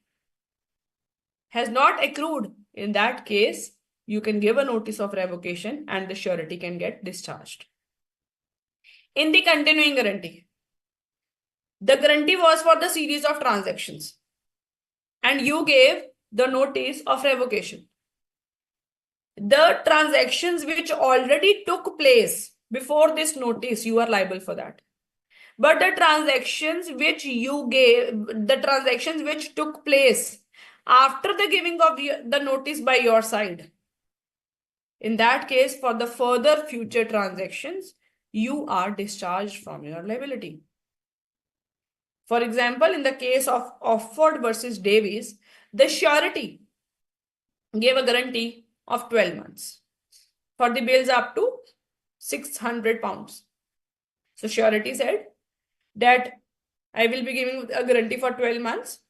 has not accrued, in that case, you can give a notice of revocation and the surety can get discharged. In the continuing guarantee, the guarantee was for the series of transactions and you gave the notice of revocation. The transactions which already took place before this notice, you are liable for that. But the transactions which you gave, the transactions which took place after the giving of the notice by your side, in that case, for the further future transactions, you are discharged from your liability. For example, in the case of Offord versus Davies, the surety gave a guarantee of 12 months for the bills up to £600. So surety said that I will be giving a guarantee for 12 months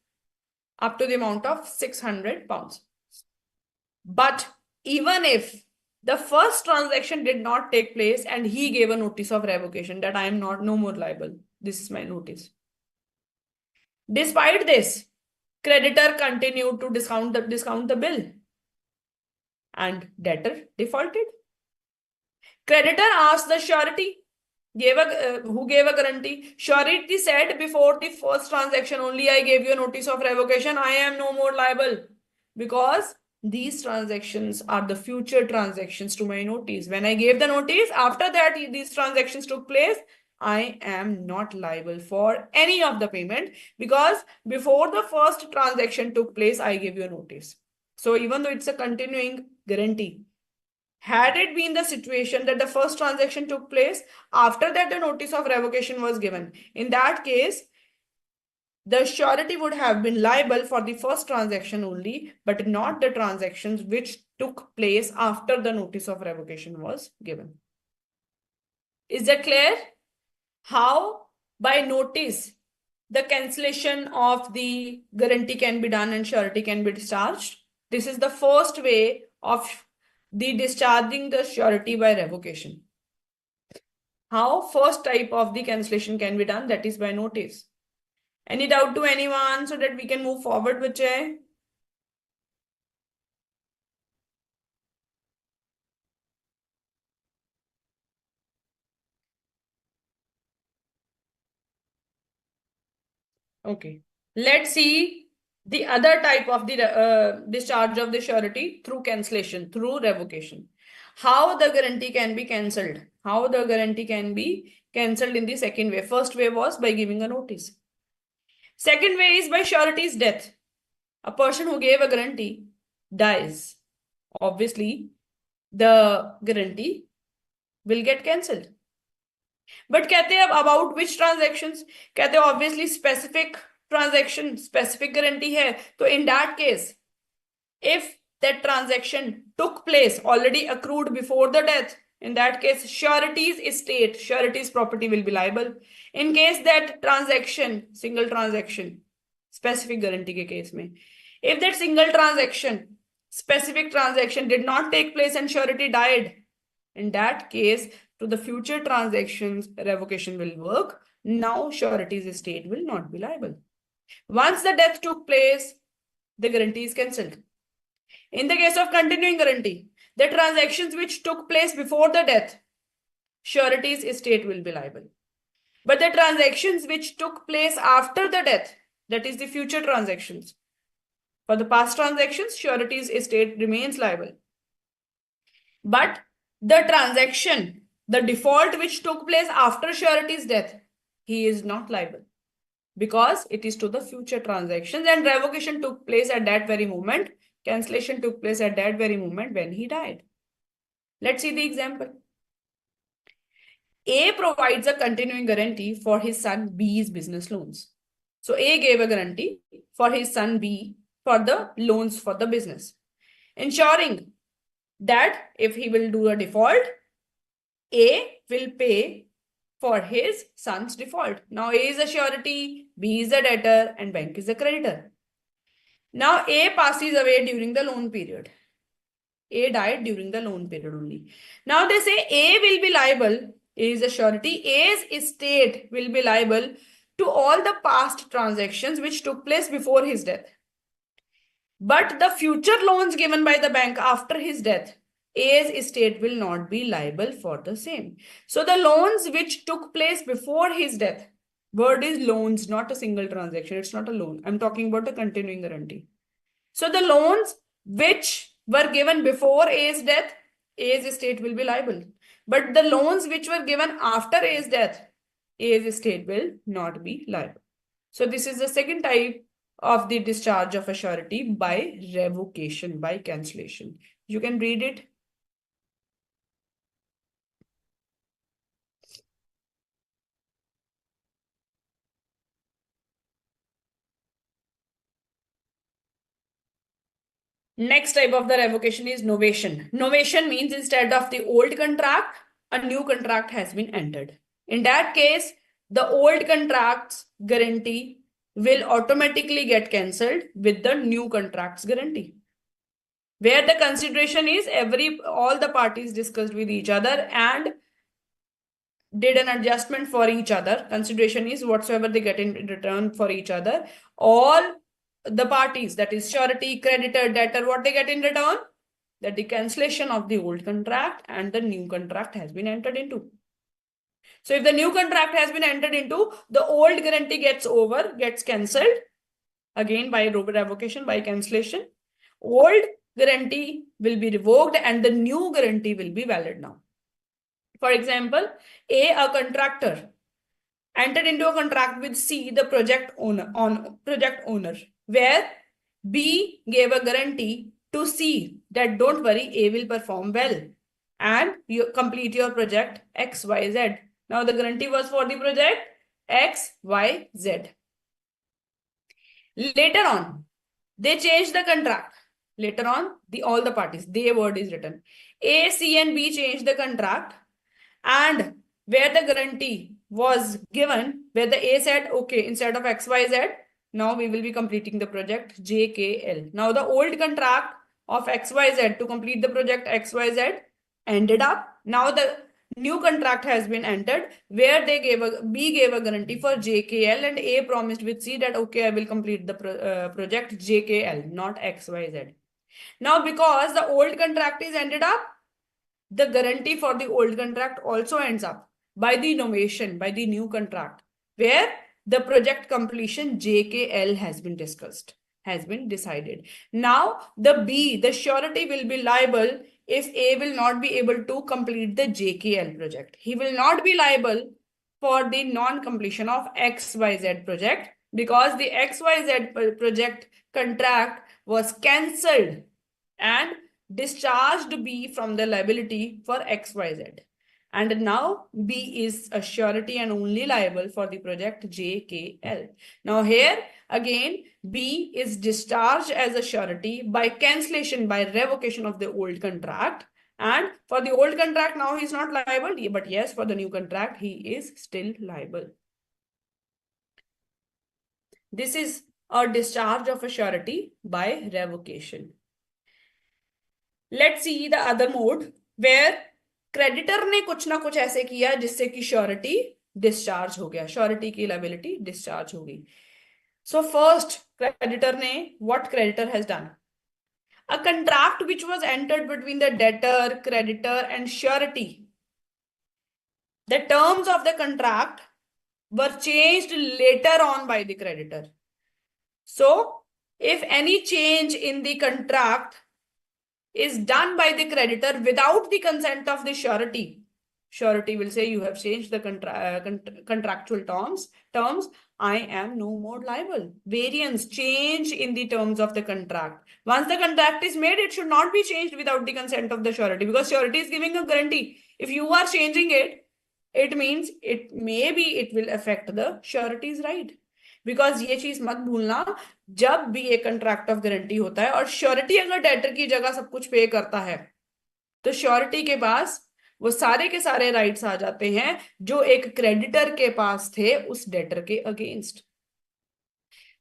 up to the amount of £600. But even if the first transaction did not take place and he gave a notice of revocation that I am no more liable, this is my notice. Despite this, creditor continued to discount the bill and debtor defaulted. Creditor asked the surety who gave a guarantee. Surety said before the first transaction only I gave you a notice of revocation. I am no more liable because these transactions are the future transactions to my notice. When I gave the notice, after that these transactions took place, I am not liable for any of the payment because before the first transaction took place, I gave you a notice. So even though it's a continuing guarantee, had it been the situation that the first transaction took place, after that the notice of revocation was given, in that case, the surety would have been liable for the first transaction only, but not the transactions which took place after the notice of revocation was given. Is that clear? How by notice the cancellation of the guarantee can be done and surety can be discharged. This is the first way of the discharging the surety by revocation. How first type of the cancellation can be done, that is by notice. Any doubt to anyone so that we can move forward with Jay? Okay. Let's see the other type of the discharge of the surety through cancellation, through revocation. How the guarantee can be cancelled. How the guarantee can be cancelled in the second way. First way was by giving a notice. Second way is by surety's death. A person who gave a guarantee dies. Obviously, the guarantee will get cancelled. But कहते हैं अब about which transactions, कहते हैं obviously specific transaction, specific guarantee है, तो in that case if that transaction took place already accrued before the death, in that case surety's estate, surety's property will be liable. In case that transaction, single transaction, specific guarantee के case में, if that single transaction, specific transaction did not take place and surety died, in that case to the future transactions revocation will work. Now surety's estate will not be liable. Once the death took place, the guarantee is cancelled. In the case of continuing guarantee, the transactions which took place before the death, surety's estate will be liable. But the transactions which took place after the death, that is the future transactions, for the past transactions, surety's estate remains liable. But the transaction, the default which took place after surety's death, he is not liable because it is to the future transactions and revocation took place at that very moment. Cancellation took place at that very moment when he died. Let's see the example. A provides a continuing guarantee for his son B's business loans. So A gave a guarantee for his son B for the loans for the business, ensuring that if he will do a default, A will pay for his son's default. Now A is a surety, B is a debtor, and bank is a creditor. Now A passes away during the loan period. A died during the loan period only. Now they say A will be liable. A is a surety. A's estate will be liable to all the past transactions which took place before his death. But the future loans given by the bank after his death, A's estate will not be liable for the same. So the loans which took place before his death, word is loans, not a single transaction. It's not a loan. I'm talking about a continuing guarantee. So the loans which were given before A's death, A's estate will be liable. But the loans which were given after A's death, A's estate will not be liable. So this is the second type of the discharge of a surety by revocation, by cancellation. You can read it. Next type of the revocation is novation. Novation means instead of the old contract, a new contract has been entered. In that case, the old contract's guarantee will automatically get cancelled with the new contract's guarantee. Where the consideration is all the parties discussed with each other and did an adjustment for each other. Consideration is whatsoever they get in return for each other. All the parties, that is surety, creditor, debtor, what they get in return? That the cancellation of the old contract and the new contract has been entered into. So if the new contract has been entered into, the old guarantee gets cancelled again by revocation, by cancellation. Old guarantee will be revoked and the new guarantee will be valid now. For example, A contractor, entered into a contract with C, the project owner, where B gave a guarantee to C that don't worry, A will perform well and you complete your project XYZ. Now the guarantee was for the project XYZ. Later on, they changed the contract. Later on, all the parties, they word is written. A, C, and B changed the contract and where the guarantee was given, where the A said, okay, instead of XYZ, now we will be completing the project JKL. Now the old contract of XYZ to complete the project XYZ ended up. Now the new contract has been entered where B gave a guarantee for JKL and A promised with C that, okay, I will complete the project JKL, not XYZ. Now, because the old contract is ended up, the guarantee for the old contract also ends up by the innovation, by the new contract, where the project completion JKL has been discussed, has been decided. Now, the surety will be liable if A will not be able to complete the JKL project. He will not be liable for the non-completion of XYZ project because the XYZ project contract was cancelled and discharged B from the liability for XYZ. And now B is a surety and only liable for the project JKL. Now here again, B is discharged as a surety by cancellation, by revocation of the old contract. And for the old contract, now he's not liable, but yes, for the new contract, he is still liable. This is a discharge of a surety by revocation. Let's see the other mode where creditor ने कुछ ना कुछ ऐसे किया जिससे कि surety discharge हो गया, श्योरिटी की लायबिलिटी डिस्चार्ज हो गई. सो फर्स्ट क्रेडिटर ने what creditor has done, a contract which was entered between the debtor, creditor and surety, the terms of the contract were changed later on by the creditor. So if any change in the contract is done by the creditor without the consent of the surety, surety will say, you have changed the contractual terms, I am no more liable. Variance, change in the terms of the contract. Once the contract is made, it should not be changed without the consent of the surety because surety is giving a guarantee. If you are changing it, it means it will affect the surety's right. Because ये चीज मत भूलना, जब भी एक contract of guarantee होता है और श्योरिटी अगर डेटर की जगह सब कुछ पे करता है तो श्योरिटी के पास वो सारे के सारे राइट्स आ जाते हैं जो एक क्रेडिटर के पास थे उस डेटर के against.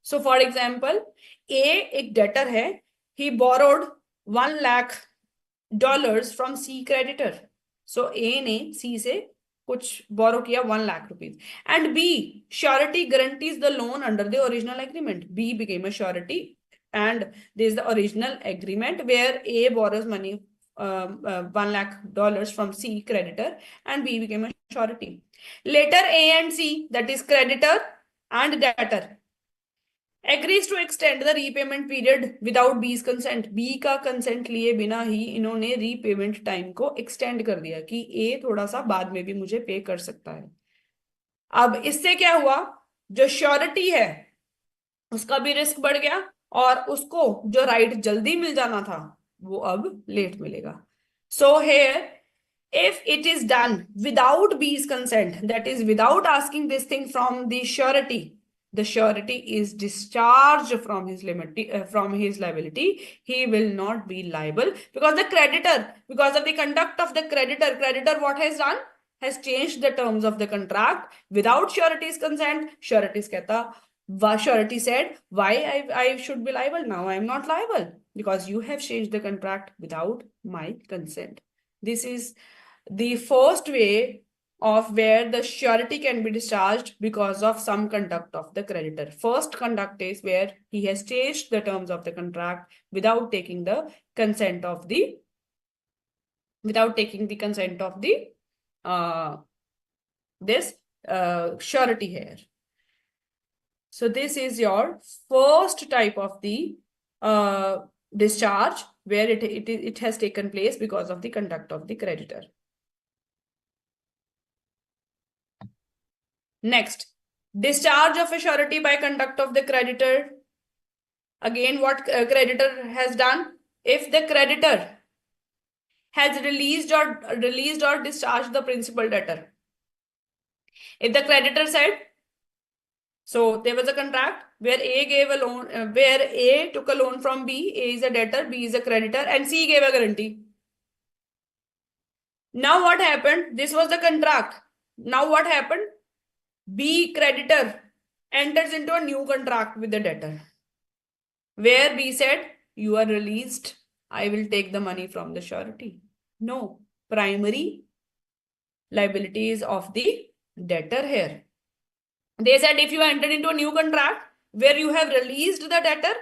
So for example, A एक डेटर है, he borrowed $1 lakh from C creditor. So A ने सी से कुछ बोरो किया 1 lakh rupees and B surety guarantees the loan under the original agreement. B became a surety and there is the original agreement where A borrows money $1 lakh from C creditor and B became a surety. Later A and C, that is creditor and debtor, agrees to extend the repayment period without B's consent. B का consent लिए बिना ही इन्होंने repayment time को extend कर दिया कि A थोड़ा सा बाद में भी मुझे पे कर सकता है. अब इससे क्या हुआ, जो surety है उसका भी रिस्क बढ़ गया और उसको जो राइट जल्दी मिल जाना था वो अब लेट मिलेगा. So here, if it is done without B's consent, that is without asking this thing from the surety, the surety is discharged from his liability. He will not be liable because the creditor, because of the conduct of the creditor what has done, has changed the terms of the contract without surety's consent. Surety said, why I should be liable? Now I am not liable because you have changed the contract without my consent. This is the first way of where the surety can be discharged because of some conduct of the creditor. First conduct is where he has changed the terms of the contract without taking the consent of the surety here. So this is your first type of the discharge where it has taken place because of the conduct of the creditor. Next, discharge of a surety by conduct of the creditor. Again, what creditor has done? If the creditor has released or discharged the principal debtor. If the creditor said, so there was a contract where A gave a loan, where A took a loan from B, A is a debtor, B is a creditor, and C gave a guarantee. Now what happened? This was the contract Now what happened? B, creditor, enters into a new contract with the debtor, where B said, you are released, I will take the money from the surety. No, primary liability is of the debtor here. They said if you entered into a new contract where you have released the debtor,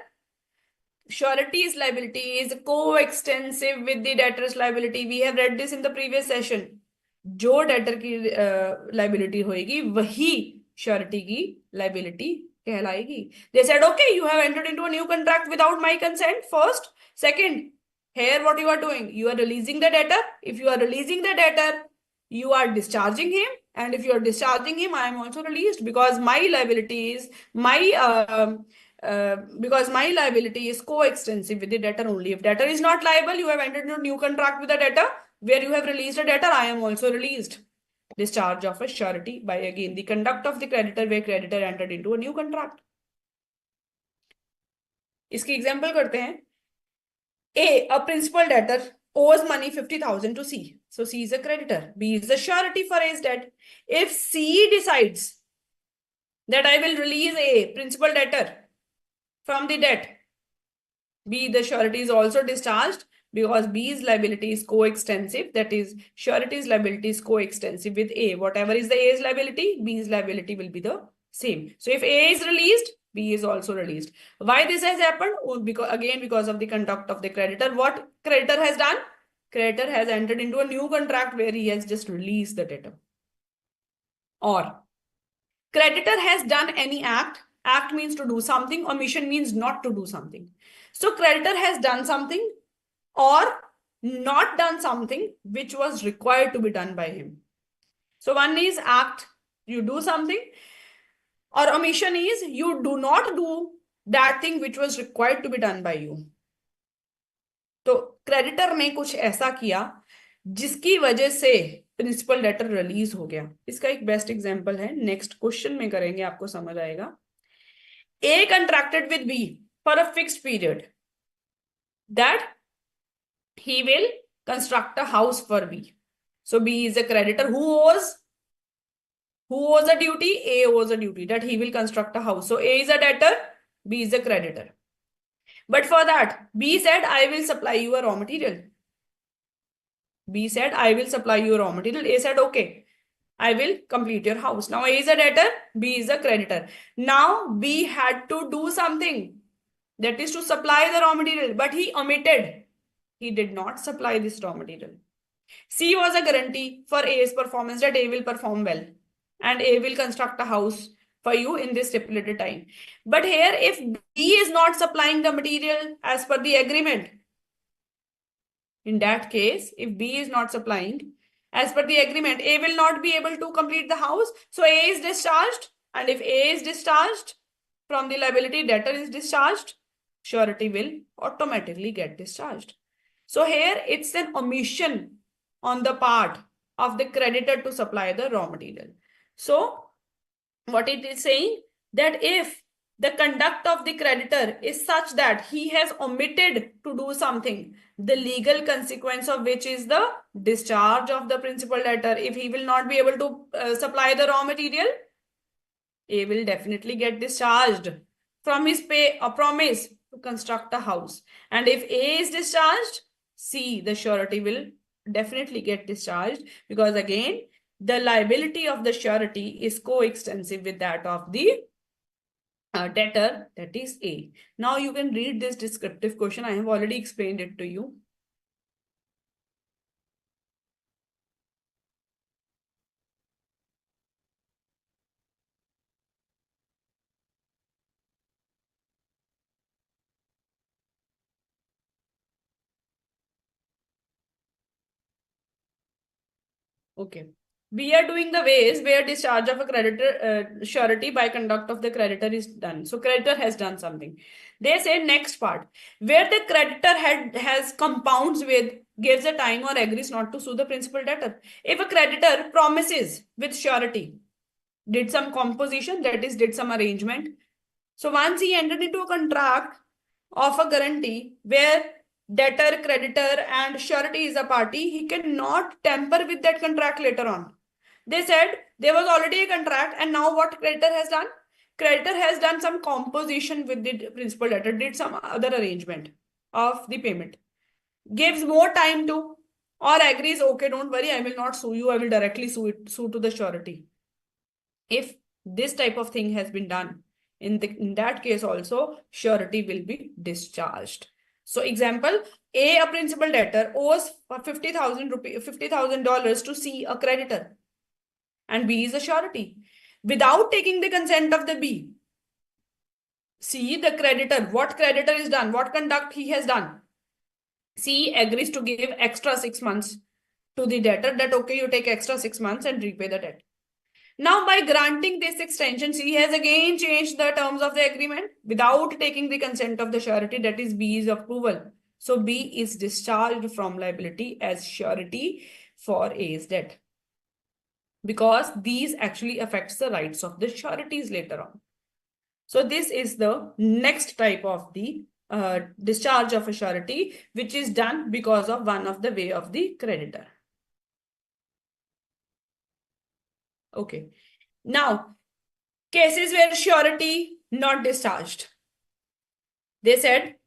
surety's liability is coextensive with the debtor's liability. We have read this in the previous session. जो debtor की liability होगी वही surety की liability कहलाएगी. They said, okay, you have entered into a new contract without my consent. First, second, here what you are doing, you are releasing the debtor. If you are releasing the debtor, you are discharging him, and if you are discharging him, I am also released because my liability is coextensive with the debtor only. If debtor is not liable, you have entered into a new contract with the debtor where you have released a debtor, I am also released. Discharge of a surety by again the conduct of the creditor where creditor entered into a new contract. इसकी example करते हैं. A principal debtor owes money 50,000 to C. So C is a creditor. B is the surety for A's debt. If C decides that I will release A, principal debtor, from the debt, B, the surety is also discharged because B's liability is coextensive. That is, surety's liability is coextensive with A. Whatever is the A's liability, B's liability will be the same. So if A is released, B is also released. Why this has happened? Because of the conduct of the creditor. What creditor has done? Creditor has entered into a new contract where he has just released the debtor. Or creditor has done any act. Act means to do something. Omission means not to do something. So creditor has done something or not done something which was required to be done by him. So one is act, you do something, or omission is you do not do that thing which was required to be done by you. तो creditor ने कुछ ऐसा किया जिसकी वजह से principal debtor release हो गया. इसका एक बेस्ट एग्जांपल है, नेक्स्ट क्वेश्चन में करेंगे, आपको समझ आएगा. A contracted with B for a fixed period that he will construct a house for B. So B is a creditor who owes a duty. A owes a duty that he will construct a house. So A is a debtor, B is a creditor. But for that, B said, I will supply you a raw material. B said, I will supply you a raw material. A said, okay, I will complete your house. Now A is a debtor, B is a creditor. Now B had to do something, that is to supply the raw material, but he omitted. He did not supply this raw material. C was a guarantee for A's performance, that A will perform well and A will construct a house for you in this stipulated time. But here, if B is not supplying the material as per the agreement, in that case, if B is not supplying as per the agreement, A will not be able to complete the house. So A is discharged, and if A is discharged from the liability, debtor is discharged, surety will automatically get discharged. So here it's an omission on the part of the creditor to supply the raw material. So what it is saying, that if the conduct of the creditor is such that he has omitted to do something, the legal consequence of which is the discharge of the principal debtor. If he will not be able to supply the raw material, A will definitely get discharged from his promise to construct a house. And if A is discharged, C, the surety, will definitely get discharged because again, the liability of the surety is coextensive with that of the debtor, that is A. Now you can read this descriptive question. I have already explained it to you. Okay. We are doing the ways where discharge of a creditor surety by conduct of the creditor is done. So creditor has done something. They say next part, where the creditor has compounds with, gives a time or agrees not to sue the principal debtor. If a creditor promises with surety, did some composition, that is, did some arrangement. So once he entered into a contract of a guarantee where debtor, creditor, and surety is a party, he cannot tamper with that contract later on. They said There was already a contract, and now what creditor has done? Creditor has done some composition with the principal debtor, did some other arrangement of the payment, gives more time to, or agrees, okay, don't worry, I will not sue you, I will directly sue to the surety. If this type of thing has been done, in that case also, surety will be discharged. So example, a principal debtor owes $50,000 to C, a creditor, and B is a surety. Without taking the consent of the B, C, the creditor, what creditor is done, what conduct he has done? C agrees to give extra 6 months to the debtor, that okay, you take extra 6 months and repay the debt. Now, by granting this extension, C has again changed the terms of the agreement without taking the consent of the surety, that is B's approval. So B is discharged from liability as surety for A's debt, because these actually affects the rights of the sureties later on. So this is the next type of the discharge of a surety, which is done because of one of the way of the creditor. Okay. Now, cases where surety not discharged. They said,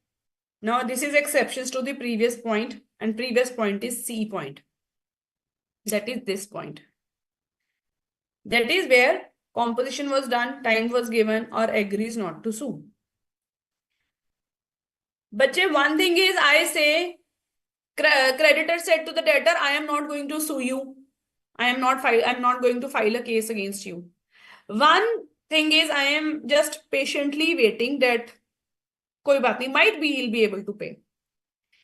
now this is exceptions to the previous point, and previous point is C point. That is this point. That is where composition was done, time was given, or agrees not to sue. But one thing is, I say, creditor said to the debtor, I am not going to sue you. I am not going to file a case against you. One thing is, I am just patiently waiting that koi baat nahi, might be he'll be able to pay.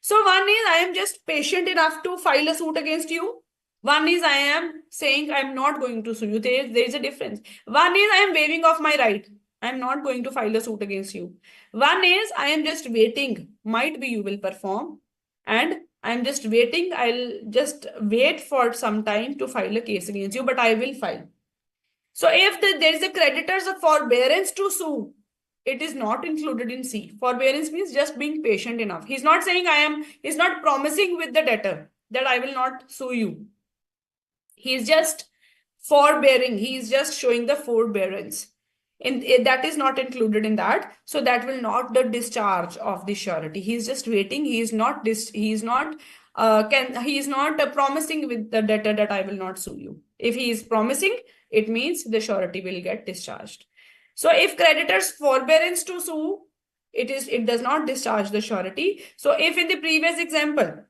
So one is, I am just patient enough to file a suit against you. One is, I am saying I am not going to sue you. There is a difference. One is, I am waiving off my right. I am not going to file a suit against you. One is, I am just waiting. Might be you will perform. And I am just waiting. I'll just wait for some time to file a case against you, but I will file. So if there is a creditor's forbearance to sue, it is not included in C. Forbearance means just being patient enough. He's not saying he's not promising with the debtor that I will not sue you. He's just forbearing. He's just showing the forbearance. And that is not included in that. So that will not the discharge of the surety. He's just waiting. He is not promising with the debtor that I will not sue you. If he is promising, it means the surety will get discharged. So if creditor's forbearance to sue, it does not discharge the surety. So if in the previous example,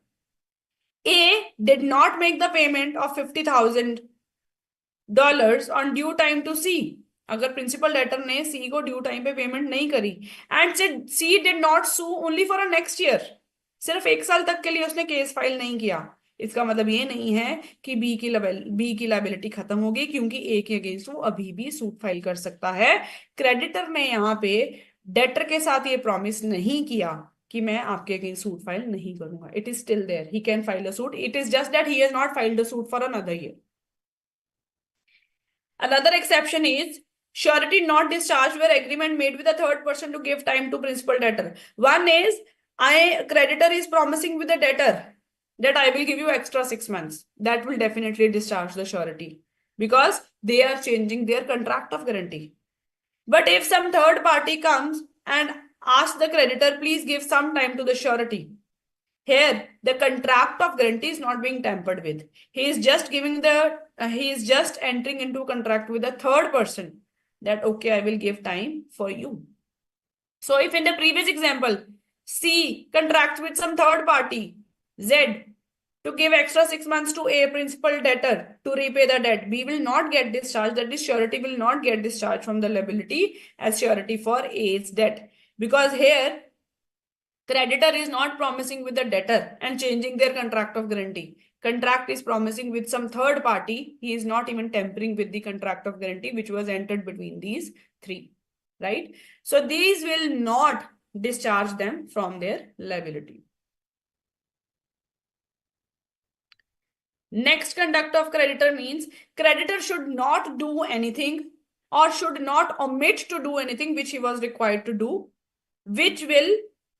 A did not make the payment of $50,000 on due time to C, अगर principal debtor ने C को due time पे payment नहीं करी, and C did not sue only for a next year, सिर्फ 1 साल तक के लिए उसने केस फाइल नहीं किया, इसका मतलब ये नहीं है कि बी की लायबिलिटी खत्म हो गई, क्योंकि ए के अगेंस्ट वो अभी भी सूट फाइल कर सकता है. क्रेडिटर ने यहाँ पे डेटर के साथ ये प्रॉमिस नहीं किया कि मैं आपके अगेंस्ट सूट फाइल नहीं करूंगा. It is still there, he can file a suit. It is just that he has not filed a suit for another year. Another exception is surety not discharged where agreement made with a third person to give time to principal debtor. One is, creditor is promising with the debtor that I will give you extra 6 months. That will definitely discharge the surety because they are changing their contract of guarantee. But if some third party comes and asks the creditor, please give some time to the surety, here the contract of guarantee is not being tampered with. He is just entering into contract with a third person that okay, I will give time for you. So if in the previous example, C contracts with some third party, Z, to give extra 6 months to A principal debtor to repay the debt, B will not get discharged. That is, surety will not get discharged from the liability as surety for A's debt, because here creditor is not promising with the debtor and changing their contract of guarantee. Contract is promising with some third party. He is not even tampering with the contract of guarantee which was entered between these three, right? So these will not discharge them from their liability. Next conduct of creditor means creditor should not do anything or should not omit to do anything which he was required to do, which will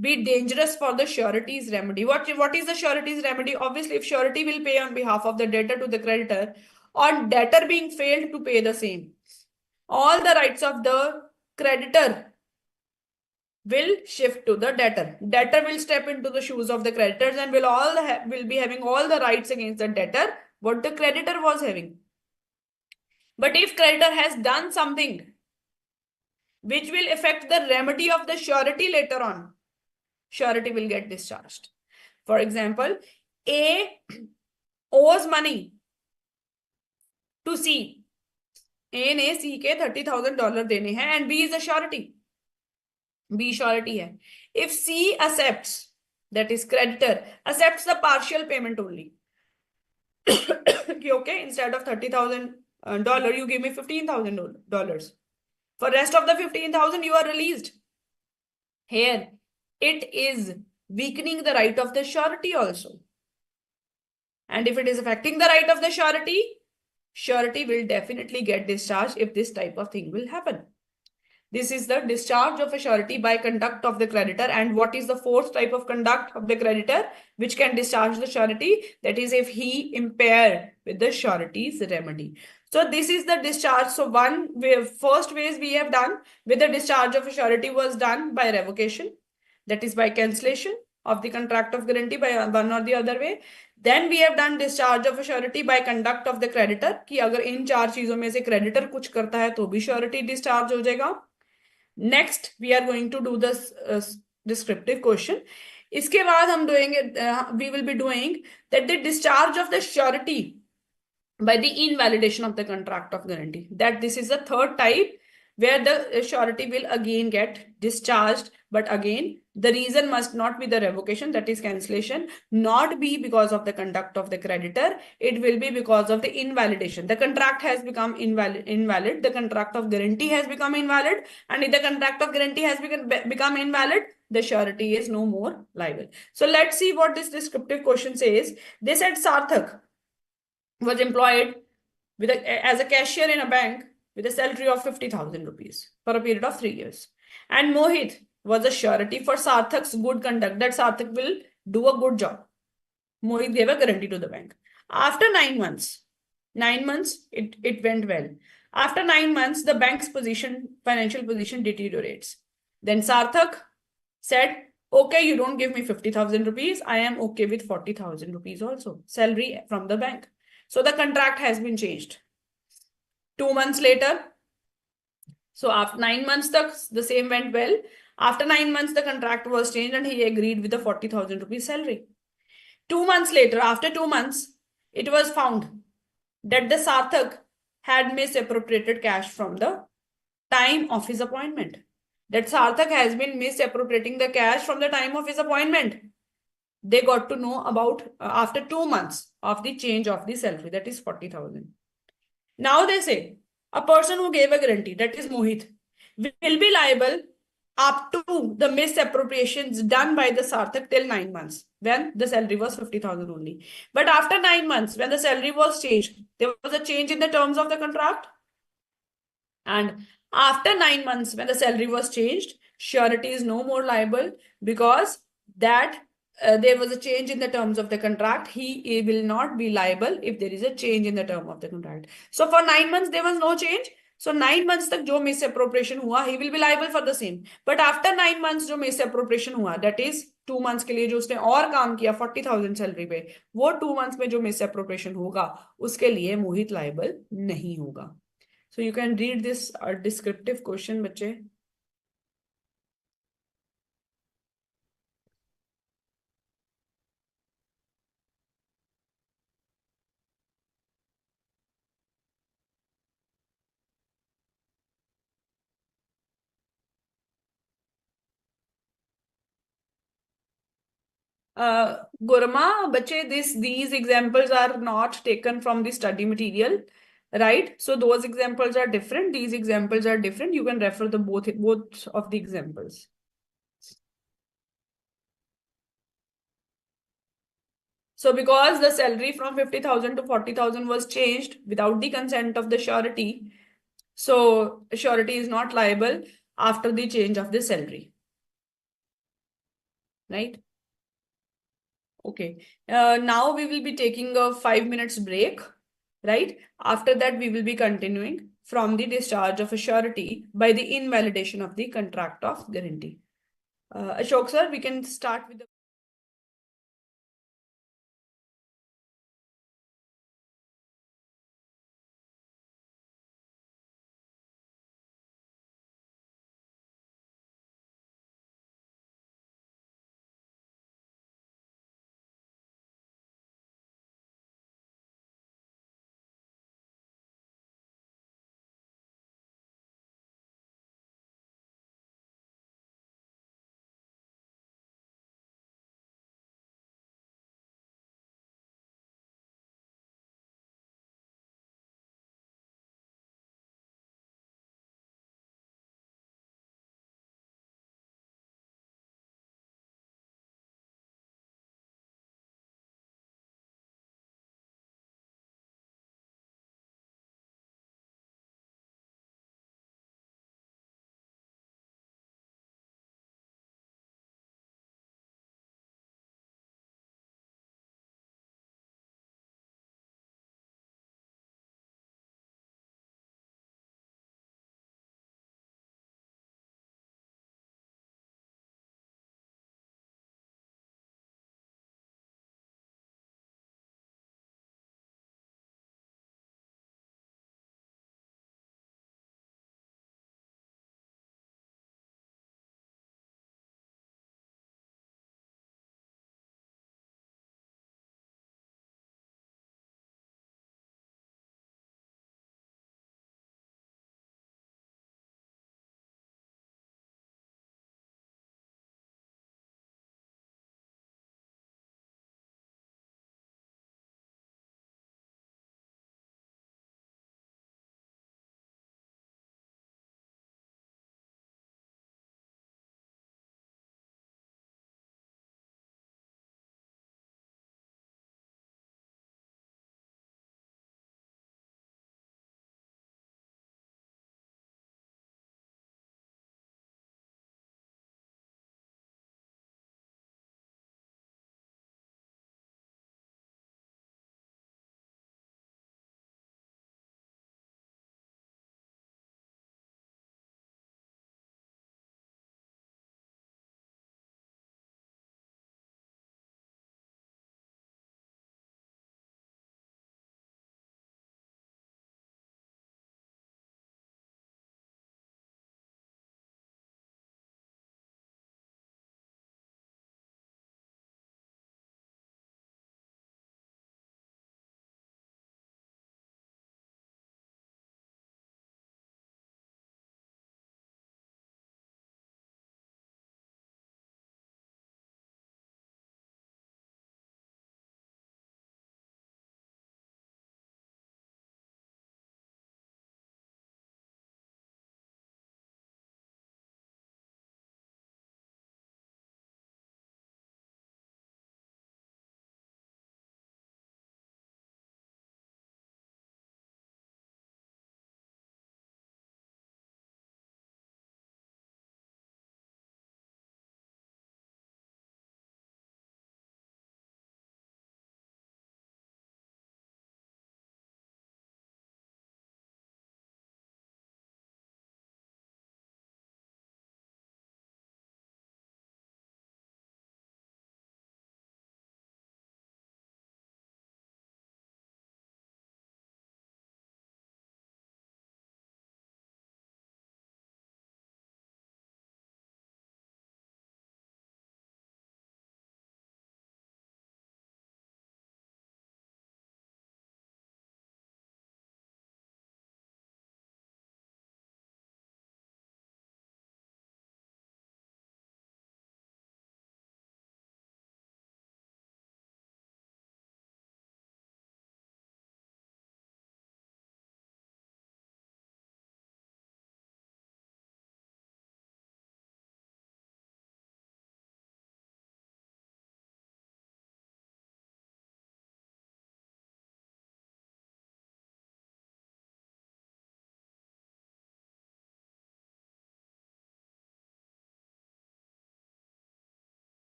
be dangerous for the surety's remedy. What is the surety's remedy? Obviously, if surety will pay on behalf of the debtor to the creditor, on debtor being failed to pay the same. All the rights of the creditor will shift to the debtor. Debtor will step into the shoes of the creditors and will be having all the rights against the debtor what the creditor was having. But if creditor has done something which will affect the remedy of the surety later on, surety will get discharged. For example, A owes money to C. A ने C के $30,000 देने हैं and B is a surety. B surety है. If C accepts, that is creditor, accepts the partial payment only. Okay, instead of $30,000, you give me $15,000. For rest of the 15,000, you are released. Here, it is weakening the right of the surety also. And if it is affecting the right of the surety will definitely get discharged if this type of thing will happen. This is the discharge of a surety by conduct of the creditor. And what is the fourth type of conduct of the creditor which can discharge the surety? That is if he impaired with the surety's remedy. So this is the discharge. So first ways we have done with the discharge of a surety was done by revocation. That is by cancellation of the contract of guarantee by one or the other way. Then we have done discharge of a surety by conduct of the creditor कि अगर इन चार चीजों में से creditor कुछ करता है तो भी surety discharge हो जाएगा. Next, we are going to do this descriptive question. इसके बाद हम doing we will be doing that the discharge of the surety by the invalidation of the contract of guarantee. That this is the third type where the surety will again get discharged. But again, the reason must not be the revocation, that is cancellation, not be because of the conduct of the creditor. It will be because of the invalidation. The contract has become invalid. The contract of guarantee has become invalid. And if the contract of guarantee has become invalid, the surety is no more liable. So let's see what this descriptive question says. They said Sarthak was employed as a cashier in a bank with a salary of 50,000 rupees for a period of 3 years. And Mohit was a surety for Sarthak's good conduct, that Sarthak will do a good job. Mohit gave a guarantee to the bank. After 9 months, it went well. After 9 months, the bank's financial position deteriorates. Then Sarthak said, okay, you don't give me 50,000 rupees. I am okay with 40,000 rupees also, salary from the bank. So the contract has been changed. 2 months later, so after 9 months, the same went well. After 9 months, the contract was changed and he agreed with the 40,000 rupees salary. 2 months later, after 2 months, it was found that the Sarthak had misappropriated cash from the time of his appointment. That Sarthak has been misappropriating the cash from the time of his appointment. They got to know about after 2 months of the change of the salary, that is 40,000. Now they say a person who gave a guarantee, that is Mohit, will be liable up to the misappropriations done by the Sarthak till 9 months when the salary was 50,000 only. But after 9 months, when the salary was changed, there was a change in the terms of the contract. And after 9 months, when the salary was changed, surety is no more liable because that there was a change in the terms of the contract. He will not be liable if there is a change in the term of the contract. So for 9 months, there was no change. So 9 months tak jo misappropriation hua, he will be liable for the same. But after 9 months jo misappropriation hua, that is 2 months के लिए जो उसने और काम किया 40,000 salary पे, वो 2 months में जो misappropriation होगा, उसके लिए मोहित liable नहीं होगा. So you can read this descriptive question, बच्चे. Gurma, bache, these examples are not taken from the study material, right? So those examples are different. These examples are different. You can refer the both of the examples. So because the salary from 50,000 to 40,000 was changed without the consent of the surety, so surety is not liable after the change of the salary, right? Okay. Now we will be taking a 5 minutes break. right? After that, we will be continuing from the discharge of a surety by the invalidation of the contract of guarantee. Ashok sir, we can start with the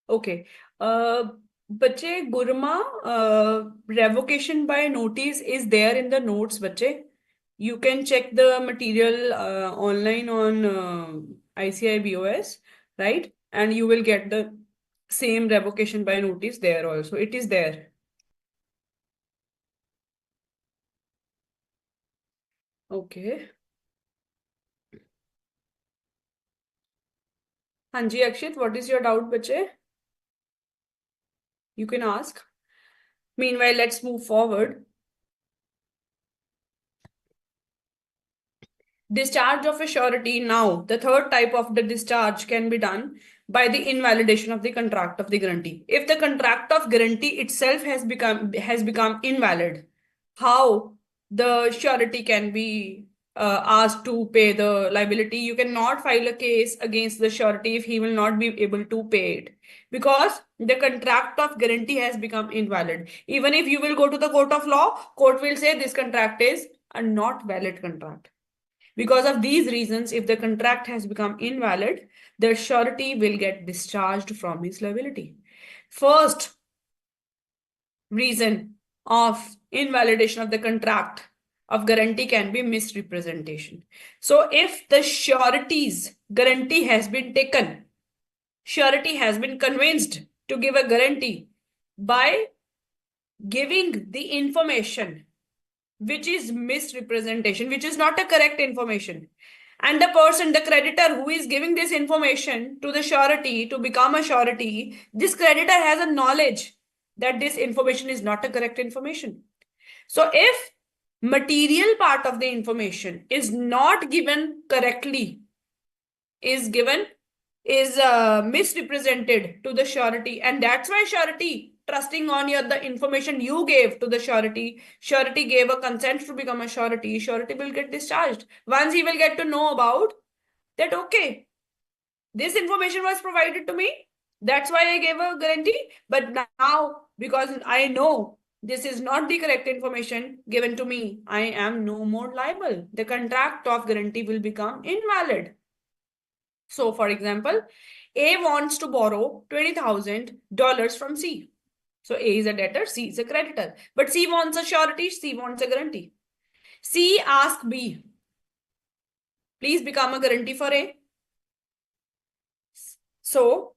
Okay. बच्चे Gurma revocation by notice is there in the notes, बच्चे. You can check the material online on ICAI BOS, right? And you will get the same revocation by notice there also. It is there. Okay. हाँ जी अक्षित, what is your doubt, बच्चे? You can ask. Meanwhile, let's move forward. Discharge of a surety. Now, the third type of the discharge can be done by the invalidation of the contract of the guarantee. If the contract of guarantee itself has become invalid, how the surety can be asked to pay the liability? You cannot file a case against the surety if he will not be able to pay it, because the contract of guarantee has become invalid. Even if you will go to the court of law, court will say this contract is a not valid contract. Because of these reasons, if the contract has become invalid, the surety will get discharged from his liability. First reason of invalidation of the contract of guarantee can be misrepresentation. So if the surety's guarantee has been taken, surety has been convinced to give a guarantee by giving the information which is misrepresentation, which is not a correct information. And the person, the creditor who is giving this information to the surety to become a surety, this creditor has a knowledge that this information is not a correct information. So if material part of the information is not given correctly, is misrepresented to the surety, and that's why surety, trusting on the information you gave to the surety gave a consent to become a surety will get discharged once he will get to know about that. Okay, this information was provided to me, that's why I gave a guarantee. But now, because I know this is not the correct information given to me, I am no more liable. The contract of guarantee will become invalid. So, for example, A wants to borrow $20,000 from C. So, A is a debtor, C is a creditor. But C wants a surety, C wants a guarantee. C asks B, please become a guarantee for A. So,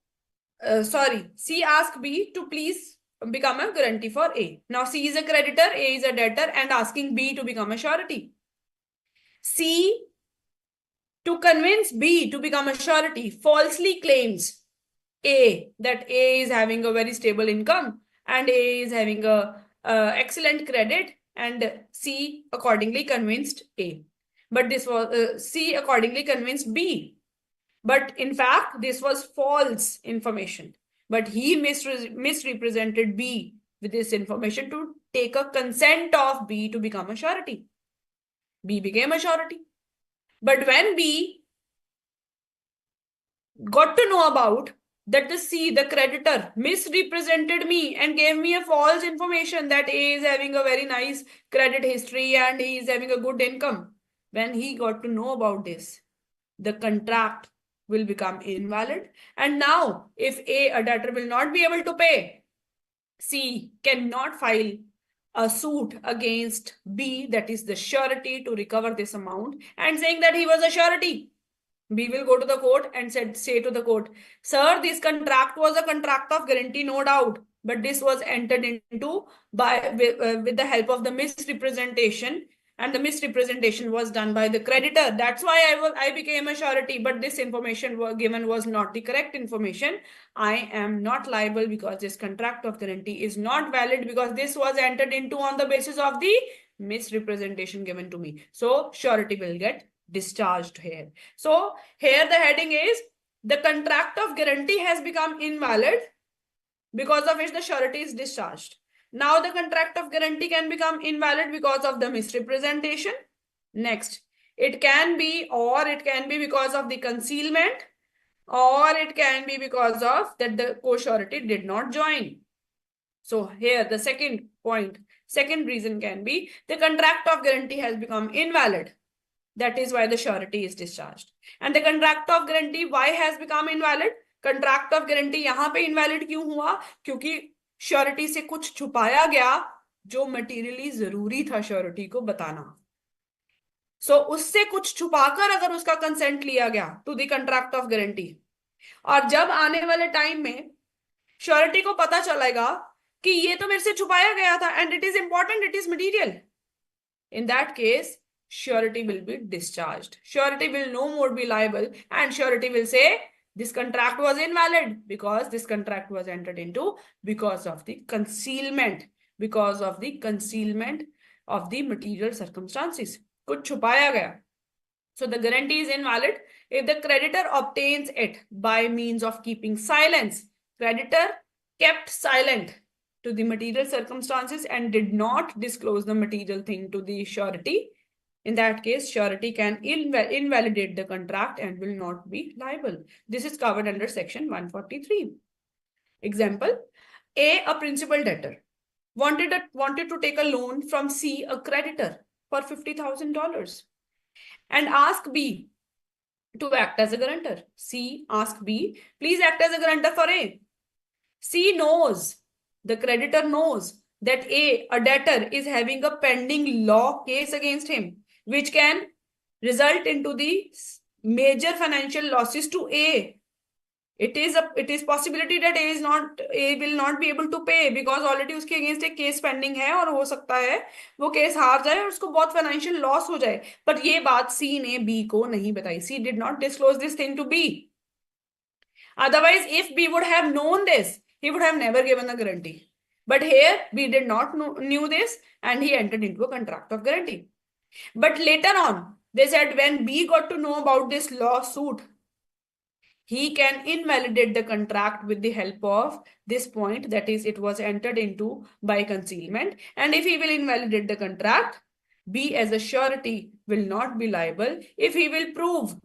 C asks B to please become a guarantee for A. Now, C is a creditor, A is a debtor, and asking B to become a surety. C, to convince B to become a surety, falsely claims that A is having a very stable income and A is having a excellent credit, and C accordingly convinced A. But this was C accordingly convinced B. But in fact, this was false information. But he misrepresented B with this information to take a consent of B to become a surety. B became a surety. But when B got to know about that the creditor misrepresented me and gave me a false information that A is having a very nice credit history and he is having a good income. When he got to know about this, the contract will become invalid. And now, if a debtor will not be able to pay, C cannot file a suit against B, that is the surety, to recover this amount, and saying that he was a surety. B will go to the court and say to the court, sir, this contract was a contract of guarantee, no doubt, but this was entered into with the help of the misrepresentation, and the misrepresentation was done by the creditor. That's why I became a surety, but this information given was not the correct information. I am not liable because this contract of guarantee is not valid, because this was entered into on the basis of the misrepresentation given to me. So surety will get discharged here. So here the heading is the contract of guarantee has become invalid, because of which the surety is discharged. Now the contract of guarantee can become invalid because of the misrepresentation. Next, it can be because of the concealment, or it can be because of that the co-surety did not join. So here the second reason can be the contract of guarantee has become invalid. That is why the surety is discharged. And the contract of guarantee, why has become invalid? Contract of guarantee यहां पे invalid क्यों हुआ? क्योंकि surety से कुछ छुपाया गया जो मटेरियली जरूरी था श्योरिटी को बताना। सो उससे कुछ छुपाकर अगर उसका कंसेंट लिया गया to the contract of guarantee, और जब आने वाले टाइम में श्योरिटी को पता चलेगा कि ये तो मेरे से छुपाया गया था and it is important, it is material, in that case surety will be discharged, surety will no more be liable, and surety will say this contract was invalid because this contract was entered into because of the concealment, because of the concealment of the material circumstances, कुछ छुपाया गया. So the guarantee is invalid if the creditor obtains it by means of keeping silence. Creditor kept silent to the material circumstances and did not disclose the material thing to the surety. In that case, surety can invalidate the contract and will not be liable. This is covered under section 143. Example, a principal debtor, wanted to take a loan from C, a creditor, for $50,000 and ask B to act as a guarantor. C ask B, please act as a guarantor for A. C knows, the creditor knows that a debtor is having a pending law case against him, which can result into the major financial losses to A. It is possibility that A will not be able to pay because already उसके against एक case pending है और हो सकता है वो case हार जाए और उसको बहुत फाइनेंशियल लॉस हो जाए. पर ये बात सी ने बी को नहीं बताई. C did not disclose this thing to B. Otherwise, if B would have known this, he would have never given a guarantee. But here, B did not knew this and he entered into a contract of guarantee. But later on, they said when B got to know about this lawsuit, he can invalidate the contract with the help of this point, that is, it was entered into by concealment. And if he will invalidate the contract, B as a surety will not be liable if he will prove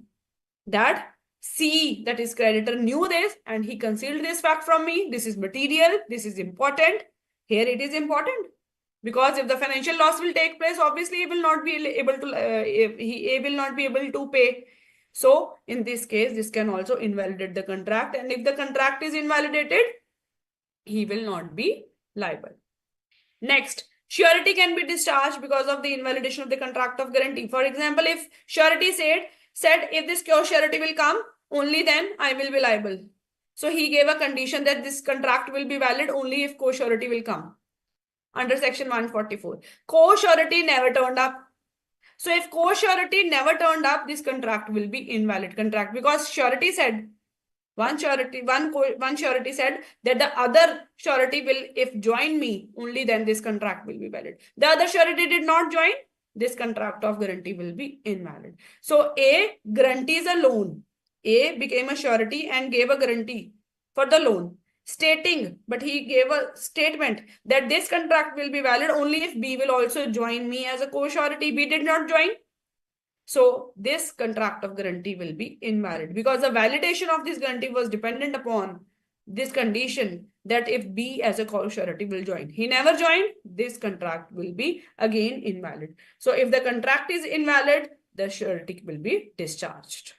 that C, that is creditor, knew this and he concealed this fact from me. This is material. This is important. Here it is important because if the financial loss will take place, obviously he will not be able to. He will not be able to pay. So in this case, this can also invalidate the contract, and if the contract is invalidated, he will not be liable. Next, surety can be discharged because of the invalidation of the contract of guarantee. For example, if surety said if this surety will come, only then I will be liable. So he gave a condition that this contract will be valid only if co-surety will come under section 144. Co-surety never turned up. So if co-surety never turned up, this contract will be invalid contract because surety said, one surety said that the other surety will, if join me, only then this contract will be valid. The other surety did not join, this contract of guarantee will be invalid. So A guarantees a loan. A became a surety and gave a guarantee for the loan, stating, but he gave a statement that this contract will be valid only if B will also join me as a co-surety. B did not join. So this contract of guarantee will be invalid because the validation of this guarantee was dependent upon this condition that if B as a co-surety will join. He never joined, this contract will be again invalid. So if the contract is invalid, the surety will be discharged.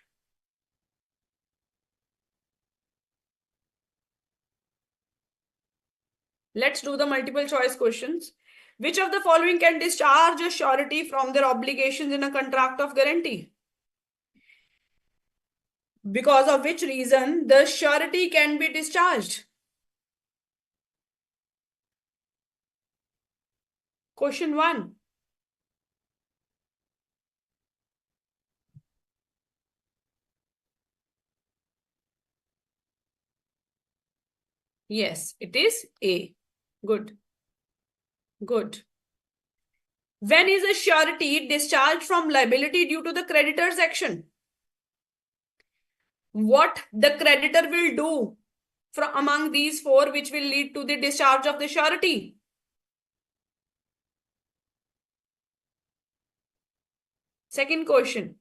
Let's do the multiple choice questions. Which of the following can discharge a surety from their obligations in a contract of guarantee? Because of which reason the surety can be discharged? Question 1. Yes, it is A. Good. Good. When is a surety discharged from liability due to the creditor's action? What the creditor will do from among these four which will lead to the discharge of the surety? Second question.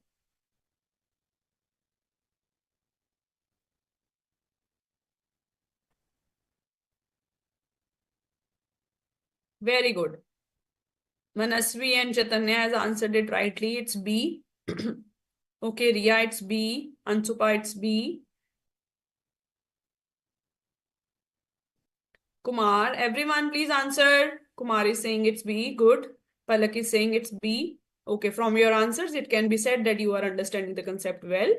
Very good. Manasvi and Chaitanya has answered it rightly. It's B. Okay, Riya, it's B. Ansupa, it's B. Kumar. Everyone, please answer. Kumar is saying it's B. Good. Palak is saying it's B. Okay, from your answers, it can be said that you are understanding the concept well.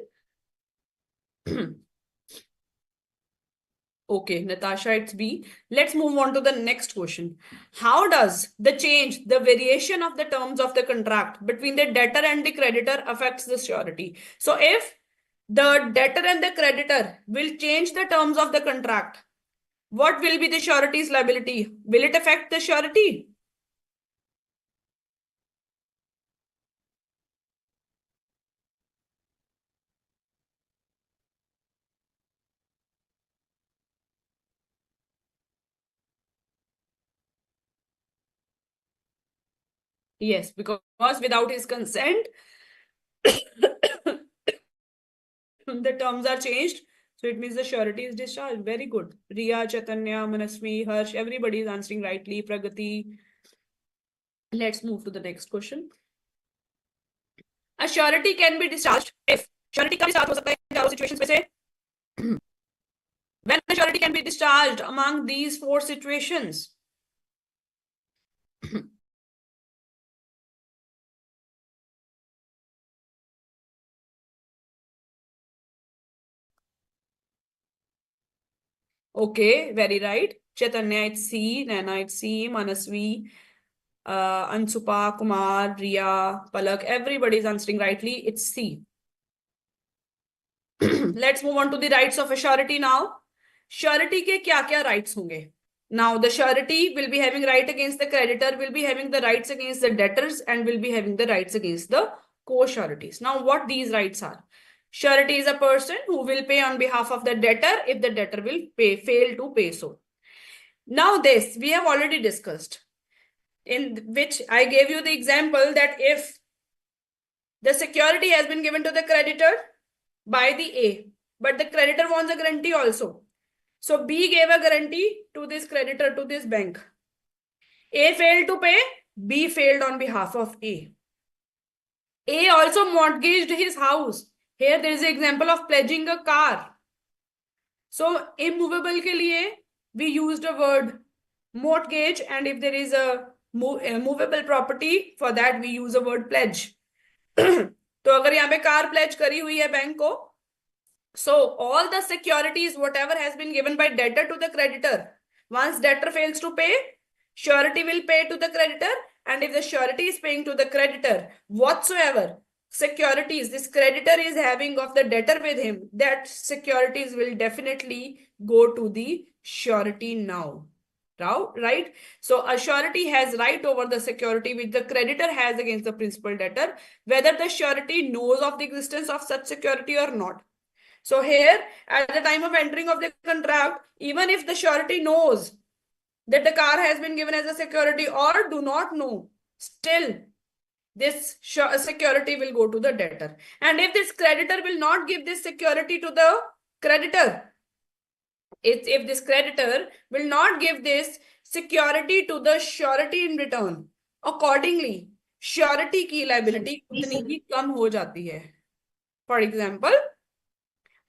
Okay, Natasha, it's B. Let's move on to the next question. How does the change, the variation of the terms of the contract between the debtor and the creditor affects the surety? So if the debtor and the creditor will change the terms of the contract, what will be the surety's liability? Will it affect the surety? Yes, because without his consent, the terms are changed. So it means the surety is discharged. Very good. Riya, Chaitanya, Manasvi, Harsh, everybody is answering rightly. Pragati. Let's move to the next question. A surety can be discharged if surety का भी साथ हो सकता है चारों situations में से. When a surety can be discharged among these four situations. Okay, very right. Chaitanya, it's C. Naina, it's C. Manasvi, Ansupa, Kumar, Riya, Palak, everybody is answering rightly. It's C. Let's move on to the rights of a surety now. Surety के क्या-क्या rights होंगे? Now, the surety will be having right against the creditor, will be having the rights against the debtors, and will be having the rights against the co-sureties. Now, what these rights are? Surety is a person who will pay on behalf of the debtor if the debtor will fail to pay so. Now, this we have already discussed, in which I gave you the example that if the security has been given to the creditor by the A, but the creditor wants a guarantee also. So B gave a guarantee to this creditor, to this bank. A failed to pay, B failed on behalf of A. A also mortgaged his house. Here there is an example of pledging a car. So immovable ke liye, we used a word mortgage, and if there is a movable property, for that we use a word pledge. तो अगर यहाँ पे car pledge करी हुई है bank को, so all the securities whatever has been given by debtor to the creditor, once debtor fails to pay, surety will pay to the creditor, and if the surety is paying to the creditor, whatsoever securities this creditor is having of the debtor with him, that securities will definitely go to the surety now. Right? So a surety has right over the security which the creditor has against the principal debtor, whether the surety knows of the existence of such security or not. So here, at the time of entering of the contract, even if the surety knows that the car has been given as a security or do not know, still this security will go to the debtor. And if this creditor will not give this security to the creditor, if this creditor will not give this security to the surety in return, accordingly, surety की liability उतनी ही कम हो जाती है. For example,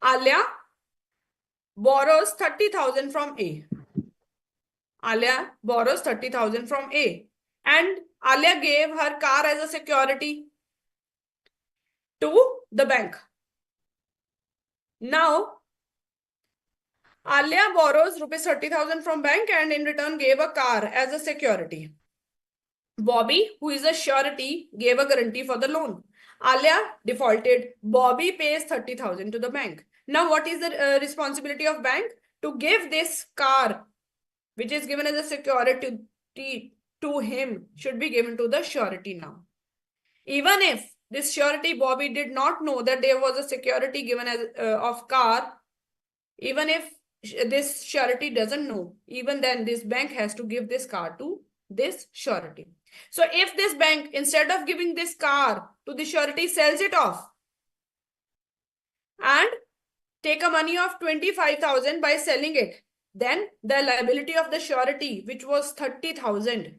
Alia borrows 30,000 from A. Alia borrows 30,000 from A. And Alia gave her car as a security to the bank. Now, Alia borrows rupees 30,000 from bank and in return gave a car as a security. Bobby, who is a surety, gave a guarantee for the loan. Alia defaulted. Bobby pays 30,000 to the bank. Now, what is the responsibility of bank? To give this car, which is given as a security to him, should be given to the surety now. Even if this surety Bobby did not know that there was a security given as of car, even if this surety doesn't know, even then this bank has to give this car to this surety. So if this bank, instead of giving this car to the surety, sells it off and take a money of 25,000 by selling it, then the liability of the surety, which was 30,000,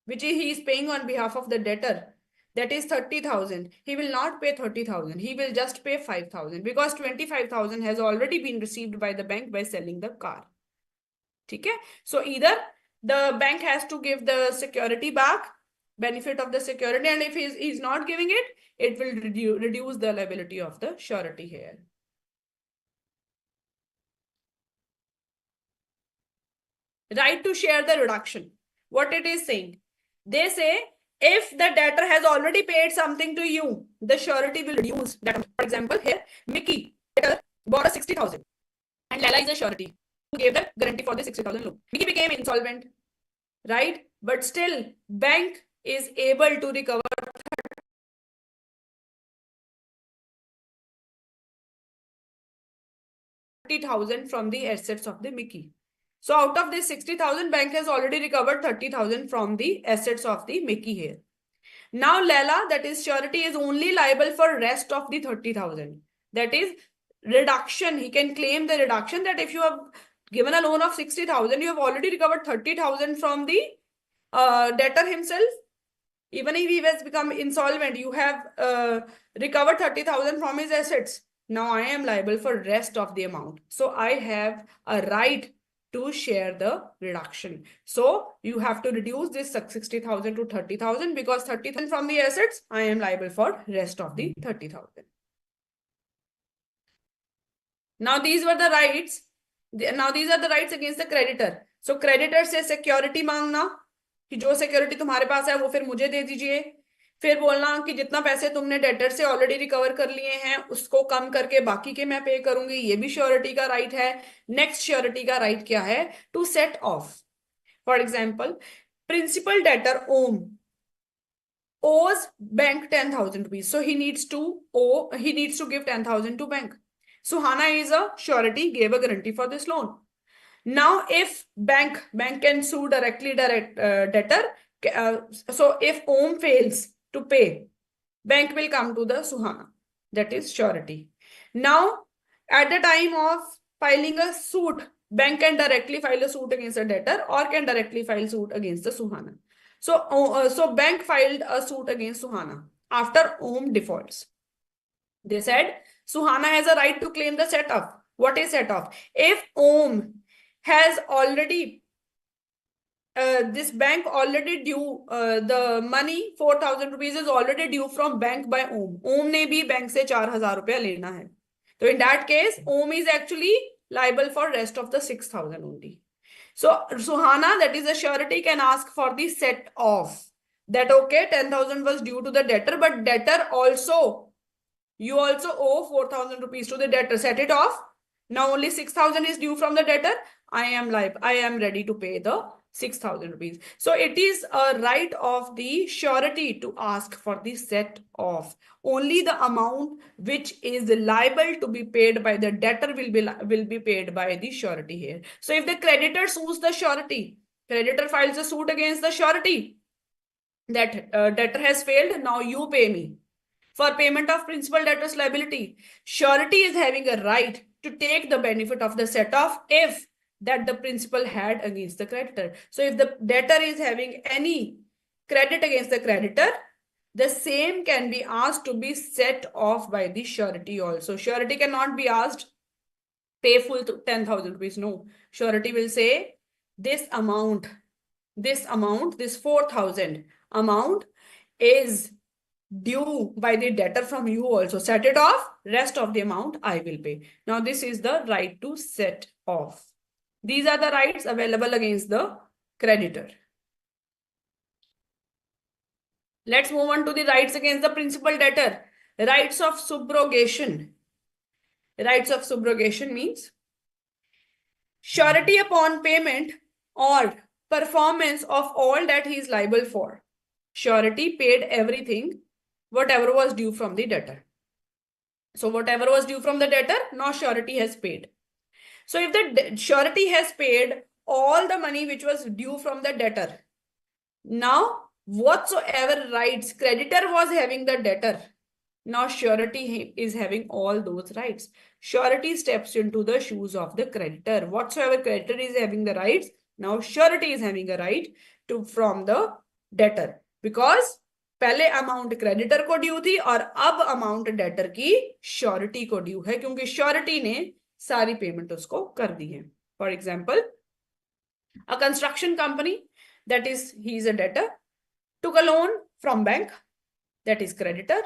which he is paying on behalf of the debtor, that is 30,000. He will not pay 30,000. He will just pay 5,000 because 25,000 has already been received by the bank by selling the car. ठीक है. So either the bank has to give the security back, benefit of the security, and if he's not giving it, it will reduce the liability of the surety here. Right to share the reduction. What it is saying? They say if the debtor has already paid something to you, the surety will reduce that. For example, here Mickey debtor borrowed 60,000 and Lala is a surety who gave the guarantee for the 60,000 loan. Mickey became insolvent, right? But still, bank is able to recover 30,000 from the assets of the Mickey. So out of this 60,000, bank has already recovered 30,000 from the assets of the Mickey here. Now Lela, that is surety, is only liable for rest of the 30,000. That is reduction. He can claim the reduction that if you have given a loan of 60,000, you have already recovered 30,000 from the debtor himself. Even if he has become insolvent, you have recovered 30,000 from his assets. Now I am liable for rest of the amount. So I have a right to share the reduction. So you have to reduce this 60,000 to 30,000 because 30,000 from the assets, I am liable for rest of the 30,000. Now these were the rights. Now these are the rights against the creditor. So creditor से security मांगना कि जो security तुम्हारे पास है वो फिर मुझे दे दीजिए. फिर बोलना कि जितना पैसे तुमने डेटर से ऑलरेडी रिकवर कर लिए हैं उसको कम करके बाकी के मैं पे करूंगी, ये भी श्योरिटी का राइट है. नेक्स्ट श्योरिटी का राइट क्या है? To set off. For example, principal debtor Om owes bank 10,000 rupees, so he needs to give 10,000 to bank. Suhana is a surety, gave a guarantee for this loan. Now if bank can sue directly debtor, so if Om fails to pay, bank will come to the Suhana, that is surety. Now at the time of filing a suit, bank can directly file a suit against a debtor or can directly file suit against the Suhana. So bank filed a suit against Suhana after Om defaults. They said Suhana has a right to claim the set off. What is set off? If Om has already this bank already due the money 4,000 rupees is already due from bank by Om. Om ने भी bank से 4,000 रुपया लेना है. So in that case, Om is actually liable for rest of the 6,000 only. So Suhana, that is a surety, can ask for the set off. That okay, 10,000 was due to the debtor, but debtor also, you also owe 4,000 rupees to the debtor. Set it off. Now only 6,000 is due from the debtor. I am ready to pay the 6,000 rupees. So it is a right of the surety to ask for the set off. Only the amount which is liable to be paid by the debtor will be paid by the surety here. So if the creditor sues the surety, creditor files a suit against the surety that debtor has failed, now you pay me for payment of principal debtor's liability. Surety is having a right to take the benefit of the set off if that the principal had against the creditor. So if the debtor is having any credit against the creditor, the same can be asked to be set off by the surety also. Surety cannot be asked pay full 10,000 rupees. No, surety will say this amount, this 4,000 amount is due by the debtor from you also. Set it off, rest of the amount I will pay. Now this is the right to set off. These are the rights available against the creditor. Let's move on to the rights against the principal debtor. Rights of subrogation. Rights of subrogation means surety upon payment or performance of all that he is liable for. Surety paid everything, whatever was due from the debtor. So whatever was due from the debtor, now surety has paid. So if the surety has paid all the money which was due from the debtor, now whatsoever rights creditor was having the debtor, now surety is having all those rights. Surety steps into the shoes of the creditor. Whatsoever creditor is having the rights, now surety is having a right to from the debtor, because पहले amount creditor को due थी और अब amount debtor की surety को due है क्योंकि surety ने सारी पेमेंट उसको कर दी है. For example, A construction company, that is, he is a debtor, took a loan from bank, that is creditor,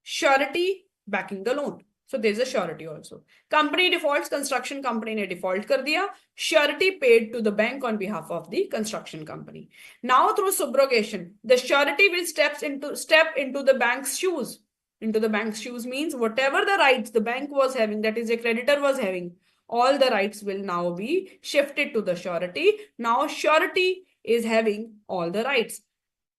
surety backing the loan. So there is a surety also. Company defaults, construction company ने default कर दिया, surety paid to the bank on behalf of the construction company. Now through subrogation, the surety will step into the bank's shoes. Into the bank's shoes means whatever the rights the bank was having, that is a creditor was having, all the rights will now be shifted to the surety. Now surety is having all the rights,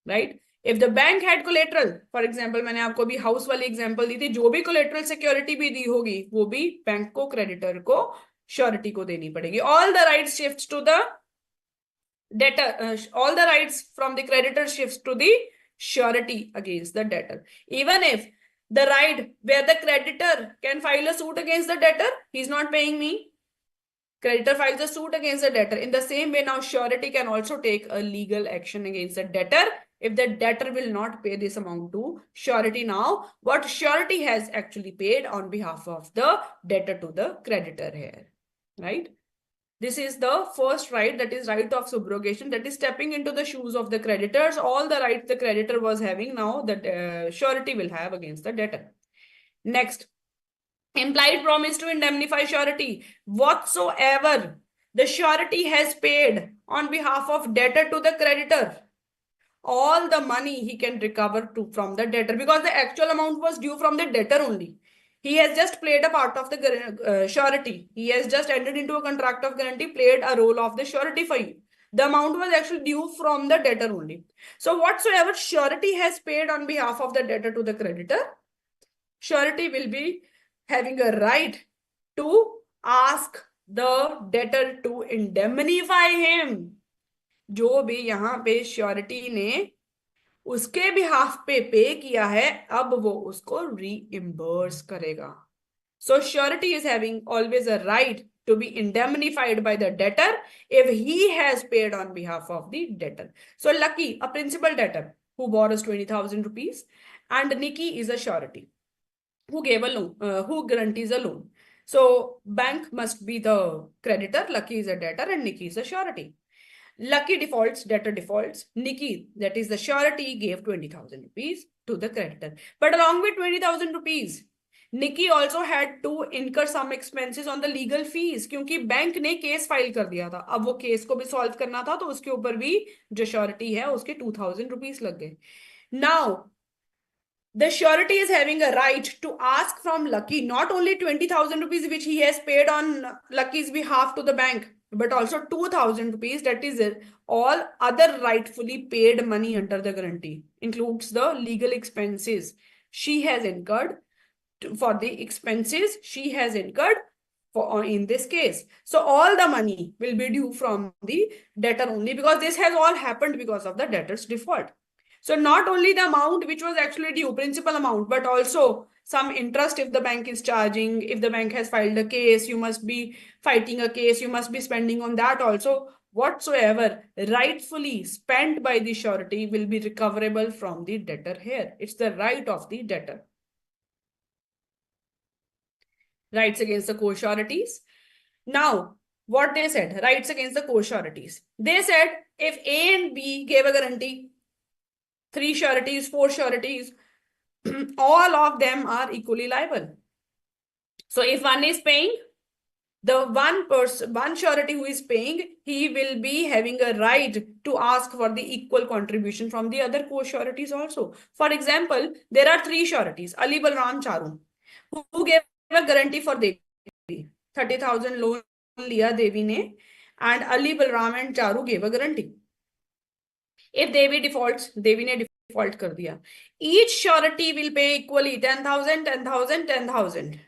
right? If the bank had collateral, for example, मैंने आपको भी house वाली example दी थी, जो भी collateral security भी दी होगी वो भी बैंक को, क्रेडिटर को, श्योरिटी को देनी पड़ेगी. All the rights shifts to the debtor, all the rights from the creditor shifts to the surety against the debtor. Even if the right where the creditor can file a suit against the debtor, he's not paying me, creditor files a suit against the debtor. In the same way, now surety can also take a legal action against the debtor if the debtor will not pay this amount to surety. Now, what surety has actually paid on behalf of the debtor to the creditor here, right? This is the first right, that is right of subrogation, that is stepping into the shoes of the creditors. All the rights the creditor was having, now the surety will have against the debtor. Next, implied promise to indemnify surety. Whatsoever the surety has paid on behalf of debtor to the creditor, all the money he can recover from the debtor, because the actual amount was due from the debtor only. He has just played a part of the surety. He has just entered into a contract of guarantee, played a role of the surety for you. The amount was actually due from the debtor only. So whatsoever surety has paid on behalf of the debtor to the creditor, surety will be having a right to ask the debtor to indemnify him. जो भी यहाँ पे surety ने उसके behalf पे किया है, अब वो उसको रीइम्बर्स करेगा. So surety is having always a right to be indemnified by the debtor if he has paid on behalf of the debtor. So Lucky, a principal debtor who borrows 20,000 rupees, and Nikki is a surety who gave a loan, who guarantees a loan. So bank must be the creditor, Lucky is a debtor, and Nikki is a surety. Lucky defaults, debtor defaults. Nikki, that is the surety, gave 20,000 rupees to the creditor. But along with 20,000 rupees, Nikki also had to incur some expenses on the legal fees, क्योंकि bank ने case file कर दिया था. अब वो case को भी solve करना था, तो उसके ऊपर भी जो श्योरिटी है उसके 2,000 रुपीस लग गए. Now, the surety is having a right to ask from Lucky not only 20,000 rupees which he has paid on Lucky's behalf to the bank, but also 2,000 rupees, that is all other rightfully paid money under the guarantee, includes the legal expenses she has incurred, for the expenses she has incurred for in this case. So all the money will be due from the debtor only, because this has all happened because of the debtor's default. So not only the amount which was actually due, principal amount, but also some interest if the bank is charging. If the bank has filed a case, you must be fighting a case, you must be spending on that also. Whatsoever rightfully spent by the surety will be recoverable from the debtor here. It's the right of the debtor. Rights against the co-sureties. Now, what they said, rights against the co-sureties. They said if A and B gave a guarantee, 3 sureties, 4 sureties, all of them are equally liable. So if one is paying, the one surety who is paying, he will be having a right to ask for the equal contribution from the other co-sureties also. For example, there are 3 sureties, Ali, Balram, Charu, who gave a guarantee for Devi. 30,000 loan liya Devi ne, and Ali, Balram and Charu gave a guarantee. If Devi defaults, Devi ne default कर दिया, each surety will pay equally 10,000, 10,000, 10,000,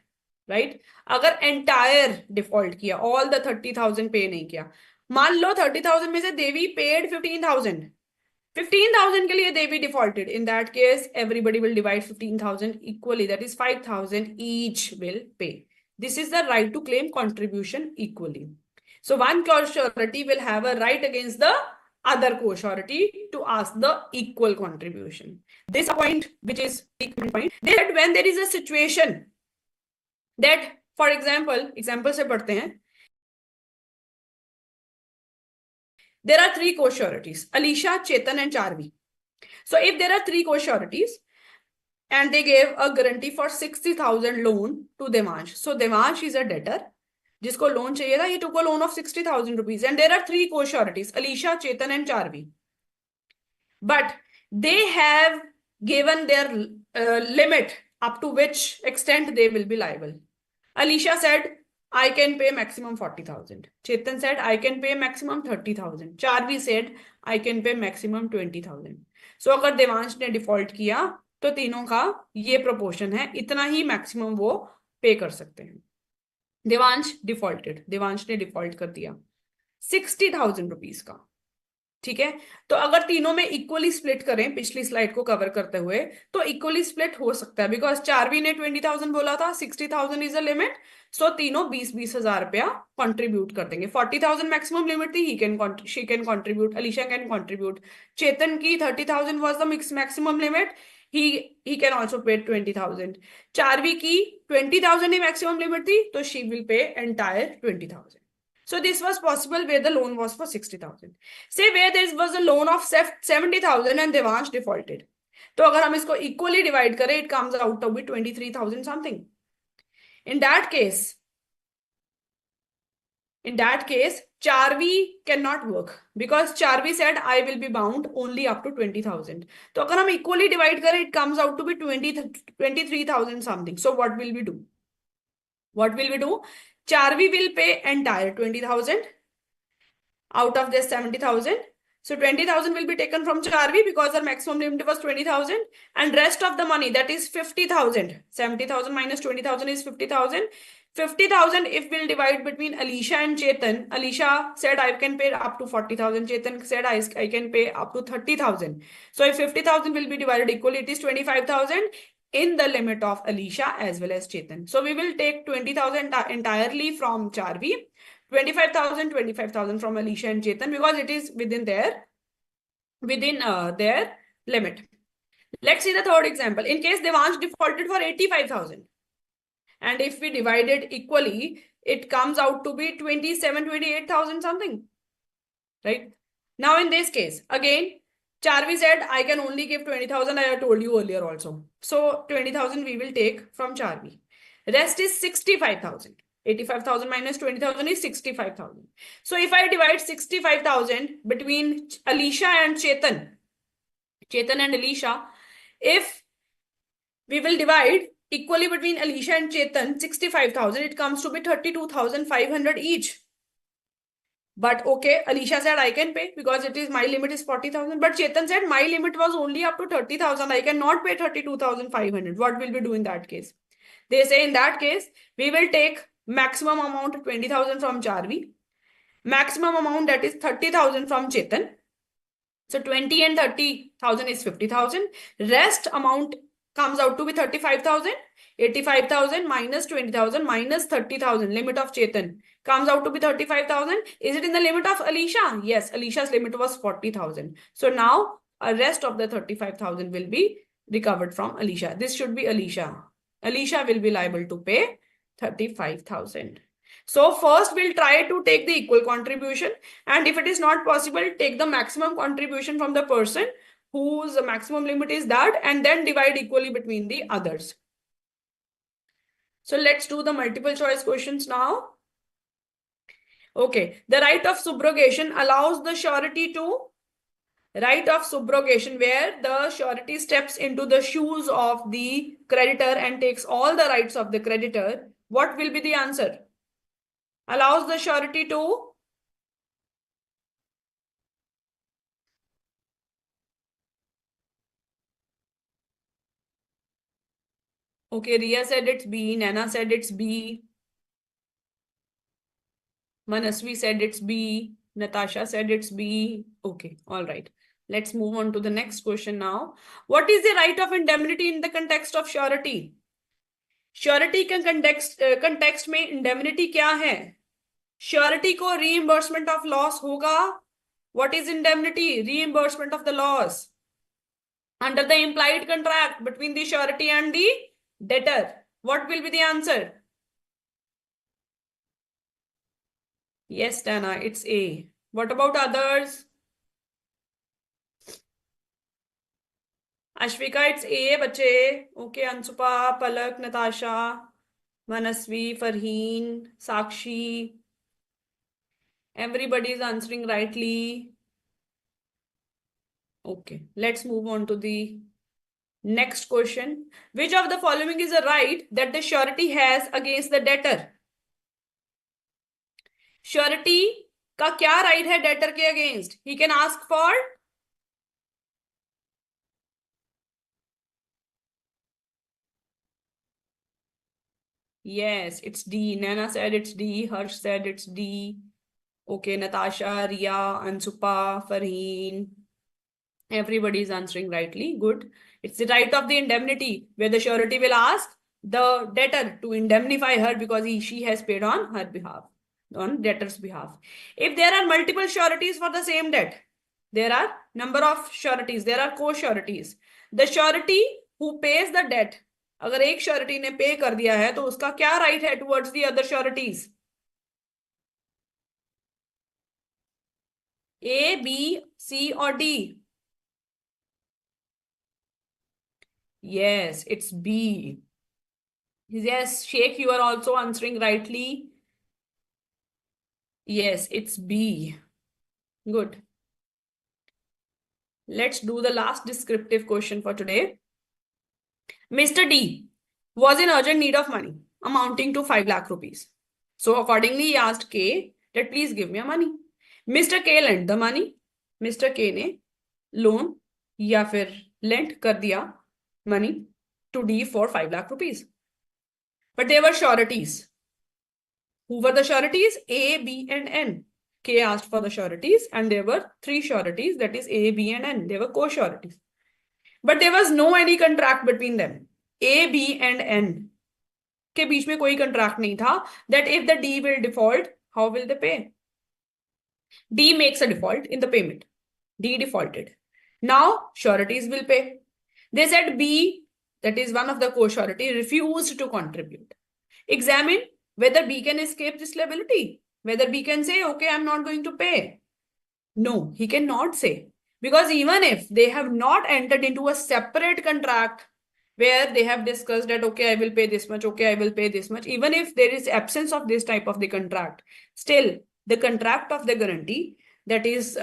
right? अगर entire default किया, all the 30,000 pay नहीं किया, मान लो 30,000 में से देवी paid 15,000, 15,000 के लिए देवी defaulted. In that case, everybody will divide 15,000 equally, that is 5,000 each will pay. This is the right to claim contribution equally. So one surety will have a right against the other co-surety to ask the equal contribution. This point, which is equal point, that when there is a situation that, for example से पढ़ते हैं, There are three co-sureties, Alicia, Chetan, and Charvi. So if there are three co-sureties and they gave a guarantee for 60,000 loan to Devansh. So Devansh is a debtor. जिसको loan चाहिए था, he took a loan of 60,000 rupees. And there are three co-sureties, Alicia, Chetan, and Charvi. But they have given their limit up to which extent they will be liable. Alicia said, I can pay maximum 40,000. Chetan said, I can pay maximum 30,000. Charvi said, I can pay maximum 20,000. So अगर देवांश ने default किया तो तीनों का ये proportion है, इतना ही maximum वो पे कर सकते हैं. देवांश डिफॉल्टेड, देवांश ने डिफॉल्ट कर दिया 60,000 रुपीज का. ठीक है, तो अगर तीनों में इक्वली स्प्लिट करें, पिछली स्लाइड को कवर करते हुए, तो इक्वली स्प्लिट हो सकता है, बिकॉज चारवी ने 20,000 बोला था, 60,000 इज अ लिमिट. सो तीनों 20,000 रुपया कंट्रीब्यूट कर देंगे. 40,000 मैक्सिमम लिमिट थी, she can contribute, Alisha can contribute. Chetan की 30,000 was the maximum limit, he can also pay 20,000. Charvi की 20,000 ही मैक्सिमम लिमिट थी, तो she will pay entire 20,000. So this was possible where the loan was for 60,000. Say where there was a loan of 70,000 and Devansh defaulted. तो अगर हम इसको equally divide करें, it comes out to be 23,000 something. In that case, Charvi cannot work because Charvi said I will be bound only up to 20,000. तो अगर हम equally divide करें, it comes out to be 23,000 something. So what will we do? Charvi will pay entire 20,000 out of this 70,000. So 20,000 will be taken from Charvi because our maximum limit was 20,000, and rest of the money, that is 50,000. 70,000 minus 20,000 is 50,000. 50,000 if we'll divide between Alicia and Chetan. Alicia said I can pay up to 40,000. Chetan said I can pay up to 30,000. So if 50,000 will be divided equally, it is 25,000 in the limit of Alicia as well as Chetan. So we will take 20,000 entirely from Charvi, 25,000 from Alicia and Chetan because it is within their limit. Let's see the third example. In case Devansh defaulted for 85,000, and if we divide it equally, it comes out to be 28,000 something, right? Now in this case, again, Charvi said I can only give 20,000. I have told you earlier also. So 20,000 we will take from Charvi. Rest is 65,000. 85,000 minus 20,000 is 65,000. So if I divide 65,000 between Alicia and Chetan and Alicia, if we will divide equally between Alicia and Chetan 65,000, it comes to be 32,500 each. But okay, Alicia said I can pay because it is my limit is 40,000. But Chetan said my limit was only up to 30,000. I cannot pay 32,500. What will we do in that case? They say in that case, we will take maximum amount 20,000 from Charvi, maximum amount that is 30,000 from Chetan. So 20 and 30,000 is 50,000. Rest amount comes out to be 35,000. 85,000 minus 20,000 minus 30,000, limit of Chetan, comes out to be 35,000. Is it in the limit of Alicia? Yes, Alicia's limit was 40,000. So now a rest of the 35,000 will be recovered from Alicia. This should be Alicia. Alicia will be liable to pay 35,000. So first we'll try to take the equal contribution, and if it is not possible, take the maximum contribution from the person whose maximum limit is that, and then divide equally between the others. So let's do the multiple choice questions now. Okay, the right of subrogation allows the surety to, right of subrogation where the surety steps into the shoes of the creditor and takes all the rights of the creditor. What will be the answer? Allows the surety to, okay, Ria said it's B, Nana said it's B, Manasvi said it's B, Natasha said it's B. Okay, all right. Let's move on to the next question now. What is the right of indemnity in the context of surety? Surety के context में indemnity क्या है? Surety को reimbursement of loss होगा. What is indemnity? Reimbursement of the loss under the implied contract between the surety and the debtor. What will be the answer? Yes, Dana, it's A. What about others? Ashvika, it's A, bache. Okay, Ansupa, Palak, Natasha, Manasvi, Farheen, Sakshi. Everybody is answering rightly. Okay, let's move on to the next question. Which of the following is a right that the surety has against the debtor? Surety का क्या right है debtor के against? He can ask for. Yes, it's D. Nana said it's D. Harsh said it's D. Okay, Natasha, Ria, Ansupa, Farheen. Everybody is answering rightly. Good. It's the right of the indemnity where the surety will ask the debtor to indemnify her because she has paid on her behalf, on debtor's behalf. If there are multiple sureties for the same debt, there are number of sureties, there are co-sureties. The surety who pays the debt, अगर एक surety ने पे कर दिया है तो उसका क्या राइट है towards the other sureties? A, B, C और D? Yes, it's B. Yes, Sheikh, you are also answering rightly. Yes, it's B. Good. Let's do the last descriptive question for today. Mr. D was in urgent need of money amounting to 5 lakh rupees. So accordingly, he asked K that please give me money. Mr. K lent the money. Mr. K ने loan या फिर lent कर दिया money to D for 5 lakh rupees. But there were sureties. Who were the sureties? A, B, and N. K asked for the sureties, and there were 3 sureties, that is A, B, and N. They were co-sureties. But there was no any contract between them. A, B, and N. के बीच में कोई contract नहीं था that if the D will default, how will they pay? D makes a default in the payment. D defaulted. Now, sureties will pay. They said B, that is one of the co-surety, refused to contribute. Examine whether B can escape this liability. Whether B can say, okay, I'm not going to pay. No, he cannot say. Because even if they have not entered into a separate contract where they have discussed that, okay, I will pay this much, okay, I will pay this much, even if there is absence of this type of the contract, still the contract of the guarantee, that is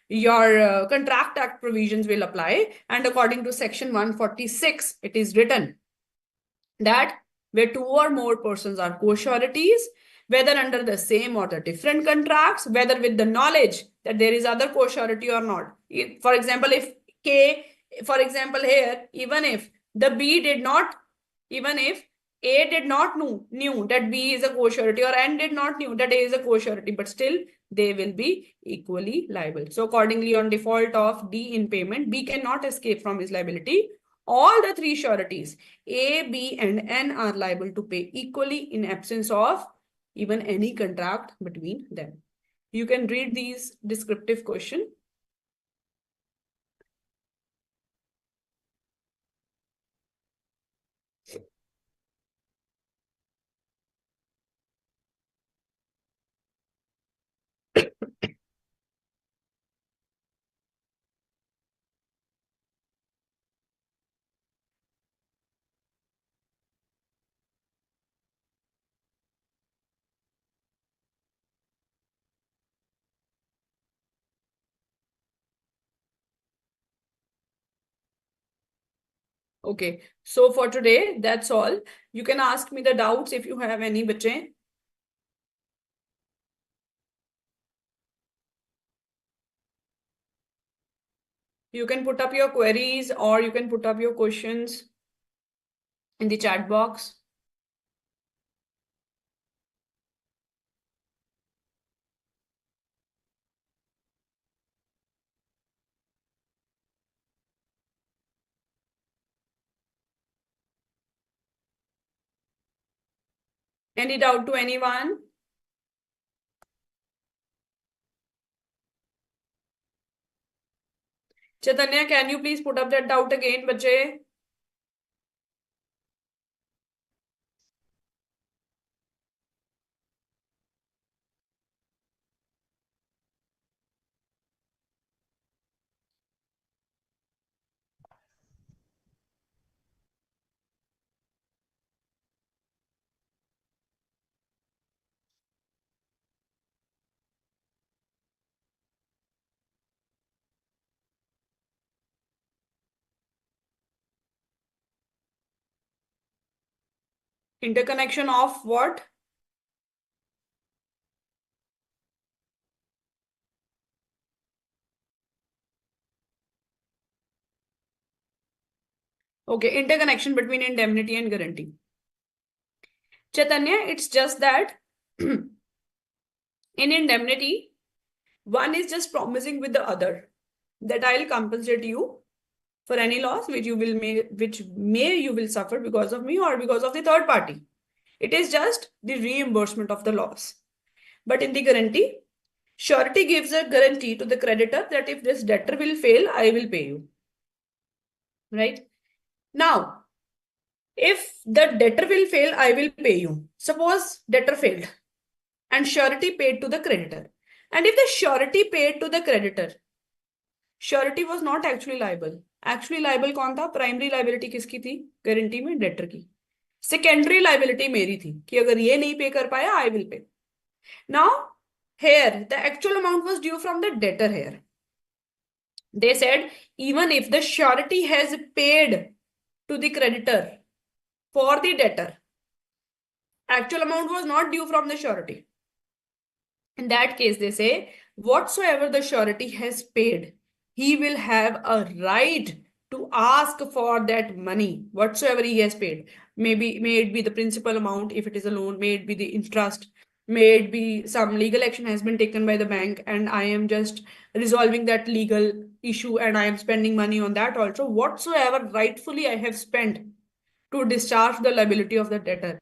your contract act provisions will apply. And according to section 146, it is written that where 2 or more persons are co-sureties, whether under the same or the different contracts, whether with the knowledge that there is other co-surety or not. For example, if K, for example, here, even if the B did not, even if A did not knew that B is a co-surety, or N did not knew that A is a co-surety, but still they will be equally liable. So accordingly, on default of D in payment, B cannot escape from his liability. All the 3 sureties, A, B, and N, are liable to pay equally in absence of even any contract between them. You can read these descriptive questions. Okay, so for today, that's all. You can ask me the doubts if you have any, bache. You can put up your queries or you can put up your questions in the chat box. Any doubt to anyone? Chaitanya, can you please put up that doubt again, bache? Interconnection of what? Okay, interconnection between indemnity and guarantee. Chaitanya, it's just that in indemnity, one is just promising with the other that I'll compensate you for any loss which you will suffer because of me or because of the third party. It is just the reimbursement of the loss. But in the guarantee, surety gives a guarantee to the creditor that if this debtor will fail, I will pay you. Right? Now, if the debtor will fail, I will pay you. Suppose debtor failed and surety paid to the creditor. And if the surety paid to the creditor, surety was not actually liable. Actually liable कौन था? Primary liability किसकी थी? Guarantee में debtor की. Secondary liability मेरी थी कि अगर ये नहीं पे कर पाया, I will pay. Now, here, the actual amount was due from the debtor here. They said, even if the surety has paid to the creditor for the debtor, actual amount was not due from the surety. In that case, they say, whatsoever the surety has paid, he will have a right to ask for that money, whatsoever he has paid. Maybe, may it be the principal amount if it is a loan, may it be the interest, may it be some legal action has been taken by the bank and I am just resolving that legal issue and I am spending money on that also. Whatsoever rightfully I have spent to discharge the liability of the debtor,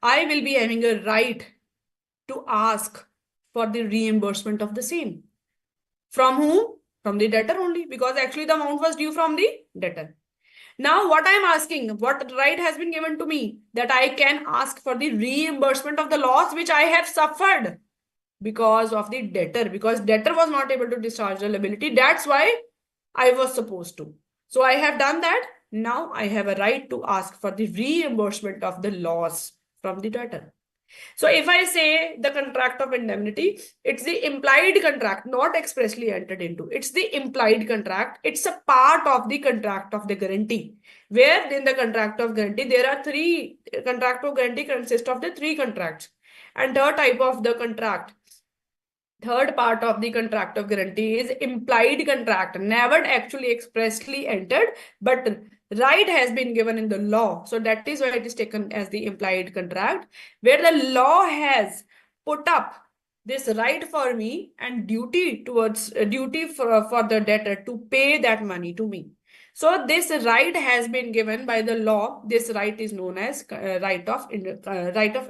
I will be having a right to ask for the reimbursement of the same. From whom? From the debtor only, because actually the amount was due from the debtor. Now, what I am asking, what right has been given to me that I can ask for the reimbursement of the loss which I have suffered because of the debtor, because debtor was not able to discharge the liability. That's why I was supposed to. So I have done that. Now I have a right to ask for the reimbursement of the loss from the debtor. So if I say the contract of indemnity, it's the implied contract, not expressly entered into. It's the implied contract. It's a part of the contract of the guarantee. Where in the contract of guarantee, there are three, contract of guarantee consists of the three contracts. And third type of the contract, third part of the contract of guarantee is implied contract, never actually expressly entered, but right has been given in the law. So that is why it is taken as the implied contract, where the law has put up this right for me and duty towards duty for the debtor to pay that money to me. So this right has been given by the law. This right is known as right of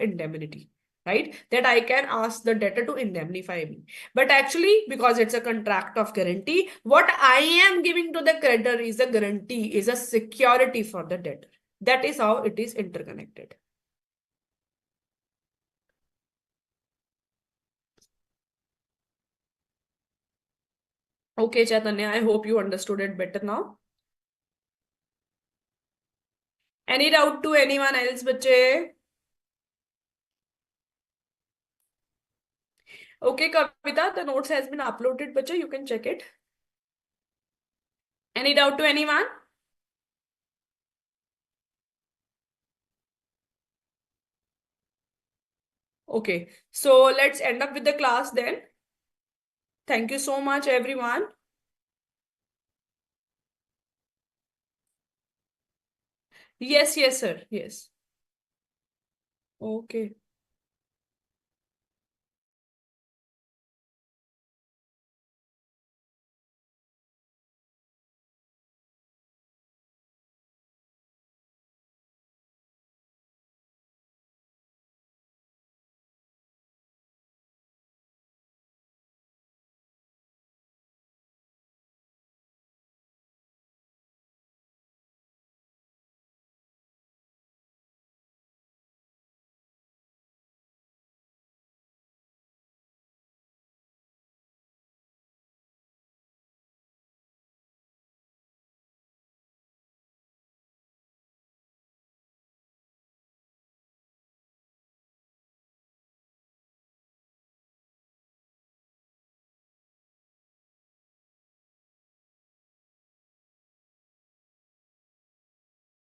indemnity, right? That I can ask the debtor to indemnify me. But actually, because it's a contract of guarantee, what I am giving to the creditor is a guarantee, is a security for the debtor. That is how it is interconnected. Okay, Chaitanya, I hope you understood it better now. Any doubt to anyone else, bache? Okay, Kavita, the notes has been uploaded, bache. You can check it. Any doubt to anyone? Okay, so let's end up with the class then. Thank you so much, everyone. Yes, yes, sir. Yes. Okay.